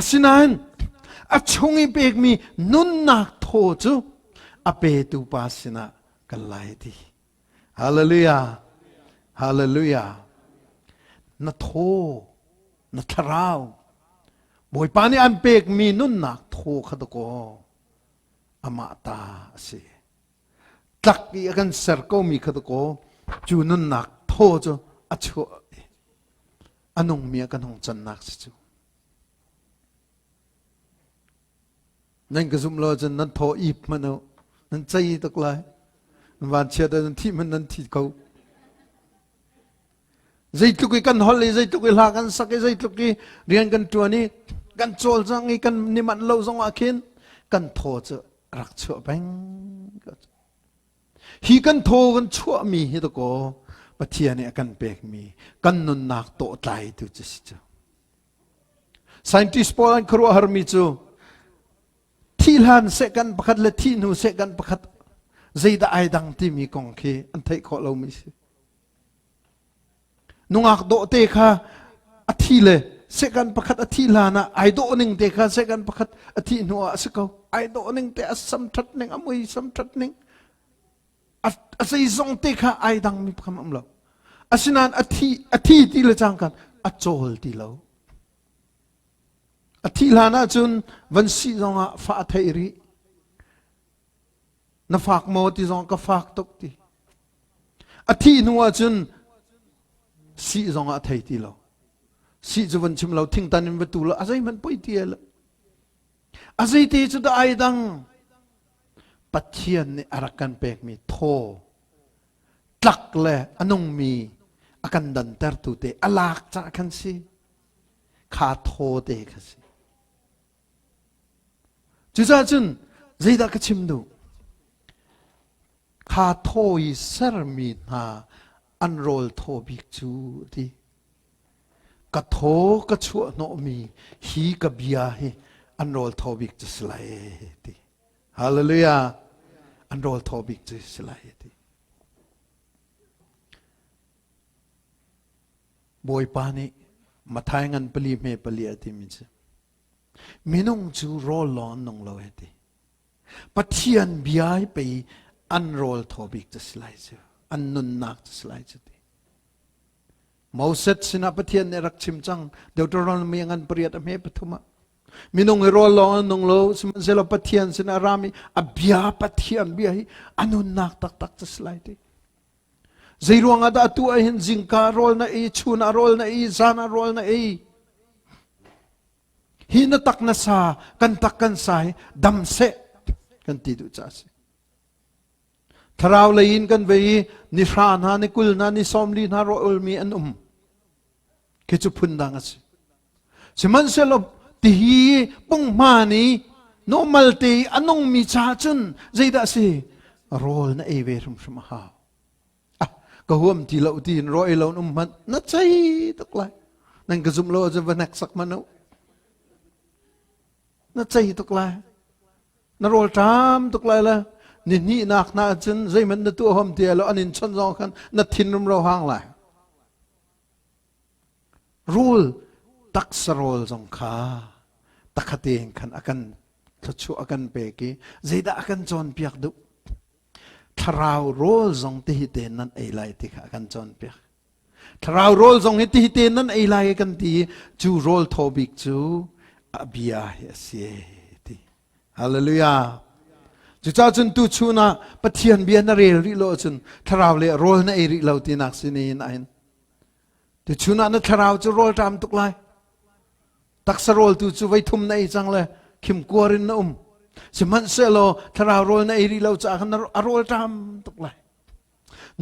Asinan, at chungi pek mi nun nak tho chu ape tu pasina kalai di. Hallelujah, hallelujah. Na tho, na Thlarau. Boy pani an pek mi nun nak tho kadako amata si. Tlaki akan serko mi kadako chu nun nak tho chu acho anong mi akan hong chan nak si chu. Nên cái zoom lo chân nên thọ ip mà nó nên chay tức lại và chia ra nên thi mình nên thi câu dây tụi cái căn holly dây tụi cái la căn sắc cái dây tụi cái riêng căn chuột ní căn trôi sang cái căn niệm ăn lâu sang akin căn thọ chứ rắc chua bánh hi căn thọ căn chua mi hi đó có và thiền này căn bẹc mi căn nun nạc tổ tai tu chứ chứ scientist Paul anh kêu har mi chu thi lan sẽกันประคัดและที่นูsẽกันประคัดใจได้ดังที่มีกองเคอันไทยขอเราไม่ใช่นุ่งอักโดเตค่ะอธิเลยsẽกันประคัดอธิลานะไอโดนึงเตค่ะsẽกันประคัดอธินัวสักเขาไอโดนึงเตะสัมทัดนึงอมุยสัมทัดนึงอาศัยทรงเตค่ะไอดังมีคำอำลาอาศินันอธิที่ละจังกันอโจลที่เราอธิลานะจุนวันสีจงอาฝากไทยรีนับฝากโมติจงก็ฝากตกตีอธินัวจุนสีจงอาไทยตีเราสีจุวันชิมเราทิ้งตันในประตูเราอะไรมันป่วยเตี้ยละอะไรที่จุดไอดังปัจเจียนในอารักันเปกมีโทตักเลยอันงมีอาการดันเตอร์ตุเตอลากจากกันสิขาโทเตกันสิจุดนั้นใจดักชิมดูข้าโทยเซอร์มีนาอันโรลโทบิกจูดีกะโทกะชัวโนมีฮีกะบียาฮีอันโรลโทบิกจะสลายดีฮาเลลูยาอันโรลโทบิกจะสลายดีบอยปานีมาทายงันปลีเมปลีอติมิจมินงจูโรลลอนนงโลเอติปัทยันบีไอไปอันโรลทอบิกจะสไลด์จูอันนุนนักจะสไลด์จูดีมาวเซตสินะปัทยันเนรักชิมจังเดี๋ยวตัวเราไม่ยังงันเปรียดอเมปทุมามินงโรลลอนนงโลสมันเซลปัทยันสินะรามีอบียาปัทยันบีไออันนุนนักตักจะสไลด์ดีใจรวงอาดาตัวเห็นจิงการโรลนะเอชูนาโรลนะเอซานาโรลนะเอหินตักนาซากันตักกันสายดำเสกันติดุจ้าสิทราวเลยอินกันไปนิฟรานานิกุลนานิสอมลีนาโรลมีอันคิดจุพุนดังสิมันเสลบ ตีปงมานี่โนมัลตีอันนงมีชาจุนใจได้สิโรลน่ะเอเวรุมสมหาวก็ห่วมที่เราตีนรอยเรานุ่มมันน่าใจตุกเลยนั่นก็ซุ่มโลจะวันนักสักมันเอาน่าใจตุกเลยน่าโรลตามตุกเลยละนี่นักน่าจุนใจมันน่ะตัวห่มเตียแล้วอันนี้ชนจองกันน่าทินรุมเราห่างเลยรูลตักสโรลจงขาตักขัดเองขันอากันทัชชัวอากันเปกีใจได้อากันจอนเปียกดุทาราวโรลจงที่ฮิตเตนั้นไอไลที่อากันจอนเปียกทาราวโรลจงที่ฮิตเตนั้นไอไลกันที่จูโรลทอบิกจูอาบิยาเฮเสียที่ฮาเลลูยาจุดจ้าจนตุชูนะปะเทียนเบียนเรลริโลจนทาราวเลโรลนั่นไอริโลที่นักสินีนไอแต่ชูนะนั่นทาราวจะโรลตามตุกไลตักสโรลตุจูไว้ทุ่มในจังเลยขิมกวรินนุ่มสมันเซโลทาราวโรลในริเราจะกันอารอลตามตุกไล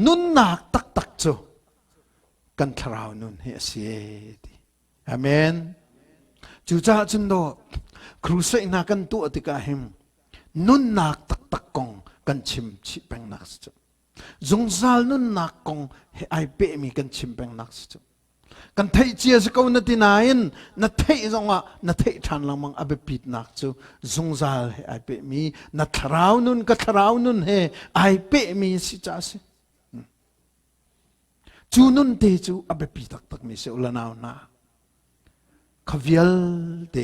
นุนนักตักจูกันทาราวนุนเฮเสียดีอาเมนจูจ้าจุนโดครูเสนากันตัวติกาหิมนุนนักตักกงกันชิมชิเป็งนักสจูจงซาลนุนนักกงเฮไอเปมีกันชิมเป็งนักสจูกันไทยเจียสกาวนัดที่ไหนนัดไทยจงอ่ะนัดไทยทันลังมังอเบปิดนักจูจงซาลเฮไอเปมีนัดทราวนุนก็ทราวนุนเฮไอเปมีสิจ้าสิจูนุนเตจูอเบปิดตักมีเสอุลนาวนาขวิลเต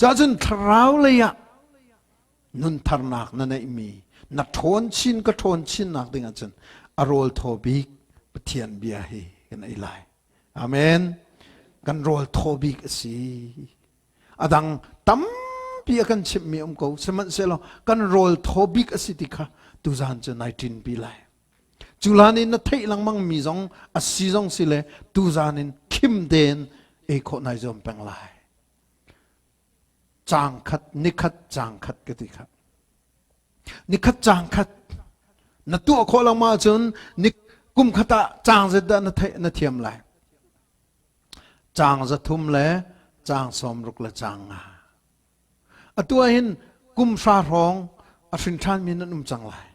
จ้าจุนทราวเลยอะนุนทารนักนั่นไอมีนัดทนชินก็ทนชินนักดิ่งจันอารอลทอบิกปเทียนเบียเฮกันไอไลอาเมนกันโรลทอบิกสิอดังตั้มปีกันชิมมีกูสมัยเสร็จกันโรลทอบิกสิติค่ะตุจานจะ19ปีเลยจุลานินนัทไทยลังมังมีจงสีจงสิเลยตุจานินคิมเดนเอโคไนจอมเป็นไรจางขัดนิขัดจางขัดกันติค่ะนิขัดจางขัดนัตัวโคลังมาจนนิกุมขัดจางจะได้นัทไทยนัทเทียมเลยจางจะทุ่มเลยจางสมรุกละจางตัวเห็นกุมชาร้องอสินทานมีนั่นจังเลย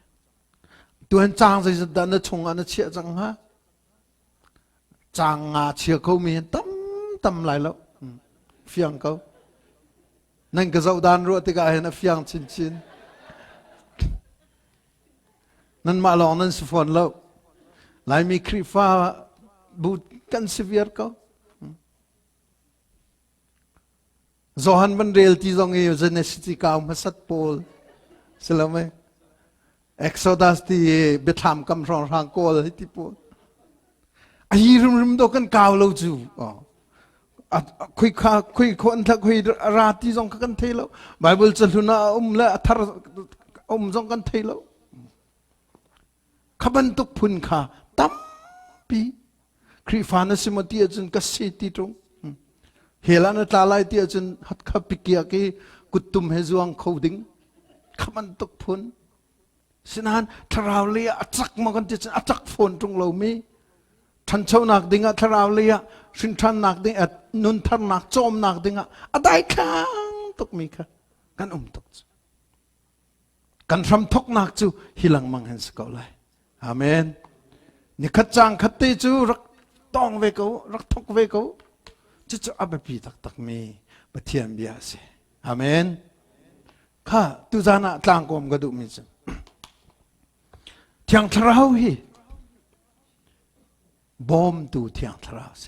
ตัวเห็นจางจะได้นัชงอันเชี่ยจังฮะจางเชี่ยเขามีตั้มไหลแล้วเฟียงเขานั่นก็จะดานรัวที่ก็เห็นเฟียงชินนั่นมาลองนั่นสฟอนแล้วหลายมีคริฟ้าบูดกันสิเวียร์เขาZohan ban rel ti zong e Genesis ka masat pol selame Exodus ti betham kam rong rang kol ti pol ai rum do kan kaw lo chu khui khon tha khui ra ti zong kan thei lo Bible chaluna la athar zong kan thei lo khaban tuk phun kha tam pi khri fana simati ajun ka se ti tongเฮลันตาไลเตียจนฮัดขับปิกยากีกุตุมเฮจวงเขาดิ้งขมันตกพ้นสินันทราวเลียจักมากันเจนจักฝนตรงเรามีทันเช้านักดิ้งทราวเลียสินทันนักดิ้งนุนทันนักโจมนักดิ้งได้ข้างตกมีค่ะกันตกกันทำทกนักจูฮิลังมังเห็นสกอเลยอาเมนนี่ขัดจางขัดตีจูรักต้องเวกูรักทกเวกูจะอับปีตักมีปะเทียนเบียเสอาเมนข้าตุจานะต่างกอมกระดูมิจเทียงทราวฮีบอมตูเทียงทราวเส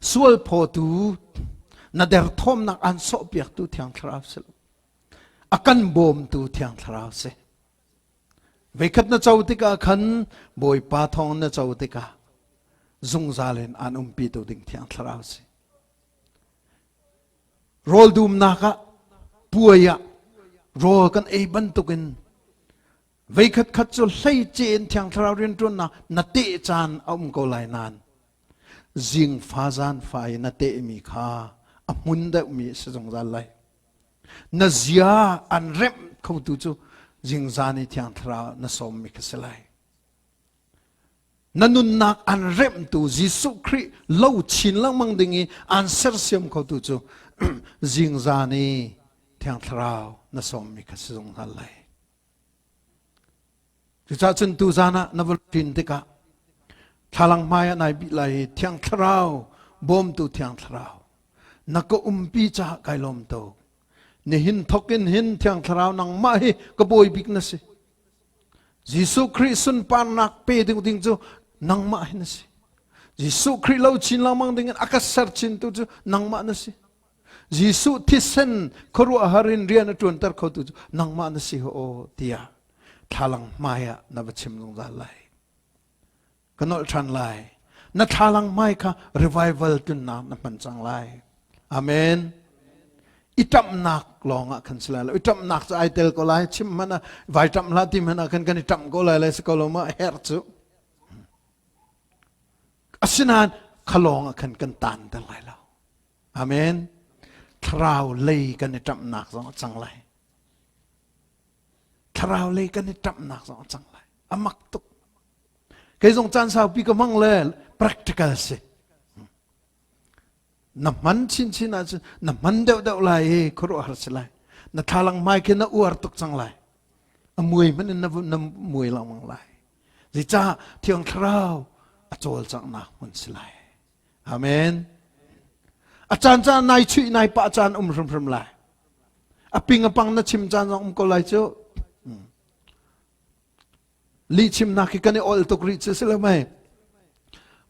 สวลพอตูนาเดรทอมนักอันโซเปียกตูเทียงทราวเสอากันบอมตูเทียงทราวเสเวกัดนาเจ้าติกาขันบอยปาทองนาเจ้าติกาจงซาเลนอันปีตัวดิ่งที่อันทราวสิโรลดูมนักป่วยโรลกันเอบันตุกินเวคัดคัดจุลไลเจนที่อันทราวเรียนตัวนัดเตจานก็ไหลนานจิงฟ้าจานไฟนัดเตมีข้ามุนเดมีสจงซาไลนัดยาอันเร็มเขาดูจูจิงจานีที่อันทราวนัดสมมีกษไลนันนุนนักอันเร็มตูจิสุครีเล่าชินลังมังดิงีอันเสรเซียมเขาตูจู จิงจานีเทียงทราวน่ะสมมีกษัตริย์นั่นเลยที่จะจุนตูจานะนวลินติกะทาลังมายนายบิไลเทียงทราวบอมตูเทียงทราวนักปีจ่าไกลมโตนี่หินทกินหินเทียงทราวนังมาฮีกบอยบิกนะสิยิสุคริสต์ปานนักเปดิงดิงจูนังมาฮีนะสิยิสุคริสต์เล่าชินลามังดิงอากัสสัรชินตูจูนังมานะสิยิสุทิเซนครัวหารินเรียนจวนตร์เขาตูจูนังมานะสิโอเตียทาลังมายะนับชิมลงดาไลกันอลชันไลนัทาลังมายค่ะ revival จุนนับมันจังไลอาเมนอิตัมนักลองอ่ะคันสลายอิตัมนักจะไอเตลก็ไลชิมมันอ่ะไวตัมลาติมันอ่ะคันอิตัมก็ไลเลยสกอลมาเฮร์ซูอาศินานขลองอ่ะคันตันแต่ไลแล้วอาเมนทราวเลยกันอิตัมนักจังไลทราวเลยกันอิตัมนักจังไลอามักตุกเคยส่งจานสาวปีก็มั่งเลย practical สิน้ำมันชินชินอาจจะน้ำมันเดาไล่ครัวหาสิไลน้าทาลังไม่แค่น้าอวดตุกจังไลมวยมันน้ำมวยเรามังไลจิจ้าเที่ยงคราวอาจจะจังนักมันสิไลอาเมนอาจารย์จ้านายช่วยนายปะอาจารย์พรมไลอาปิงอาปังนัชิมจานองก็ไลเจ้าลีชิมนักกันนี่ออลตุกรีเสียแล้วไหม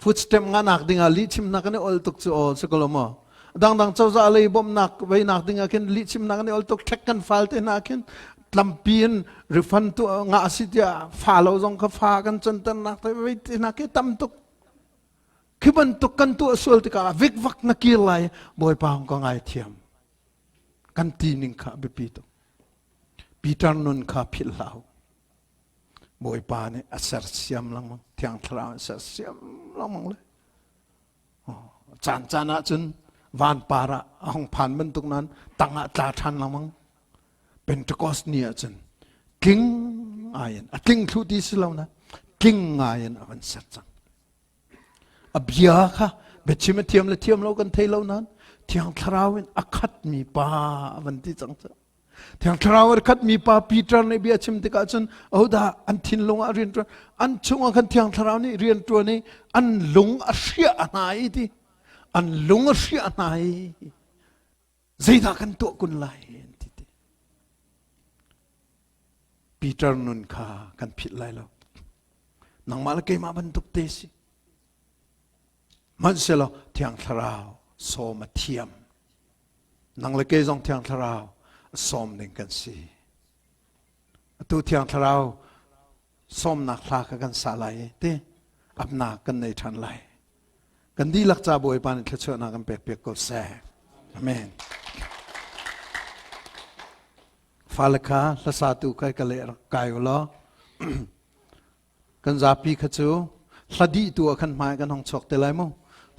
ฟุตสเต็ปงานนักดิ่งลีชิมนักนี่ออลตุกออสกุลมาดังเจ้าจะอะไรบ่มนักไว้นักดิ่งกันลีชิมนักนี่ออลตุกเทคกันฟาลเตนักกันลำปีนริฟันตัวงาสิเดียฟาเราจงก็ฟากันจนตันนักไว้เตนักตั้มตุกคือมันตุกกันตัวส่วนที่กาวิกวักนักกีฬาบ่อยป่าวก็ง่ายเทียมกันตีนิงข้าบิปีตุปีตานนข้าพิลลาวบอยปาเนี่ยอัศเสียมลังมั้งเทียงทราวอัศเสียมลังมั้งเลยจานนะจนวานปาระห้องผ่านมันตรงนั้นตั้งอาตาทันลังมั้งเป็นตะกอสเนี่ยจนกิ้งอายันกิ้งทุดีสิเรานะกิ้งอายันมันสัจจังอบยาค่ะเบ็ดชิมเทียมและเทียมเรากันเทเรานั้นเทียงทราวน์อคัดมีปาวันที่จังจะเทียงทราวน์คัดมีปาปีเตอร์ในเบียชิมติกาจนเอาดาอันทินลงเรียนตัวอันช่วงกันเทียงทราวน์นี่เรียนตัวนี้อันลงอาเซียนายที่อันลงอาเซียนายใจตากันตัวกุนไลปีเตอร์นุนข้ากันผิดไลแล้วนังมาละเกมาบรรทุกเตสิมันเสร็จแล้วเทียงทราวโซมาเทียมนังละเกจงเทียงทราวส้มหนึ่งกันสิตัวเทียงทราวส้มนักลากันสาไลเต้อับนากันในทันไลกันดีลักจ่าบวยปานเชื่อนากันเปียกก็แซ่อเมนฟาลคาละสาตุไกกันเลยกายวล้อกันจับปีขจูสดีตัวขันไม้กันห้องชกแต่ไรมั้ง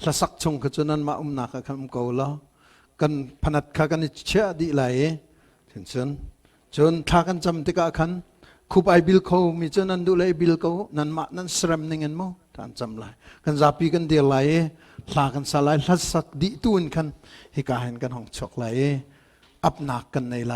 ละสักชงขจูนั้นมานักกันกูล้อกันพนัดขากันเชื่อดีไหลจนทากันจำติกาขันคูไปบิลเขามีจนนั้นดูเลยบิลเขานั้นมานั้นสรมนิ่งมั้งท่านจำเลยกันจับปีกันเดียร์ไหลทากันสลายละสักดีตุนกันฮิกาเห็นกันห้องชกไหลอับหนักกันในไหล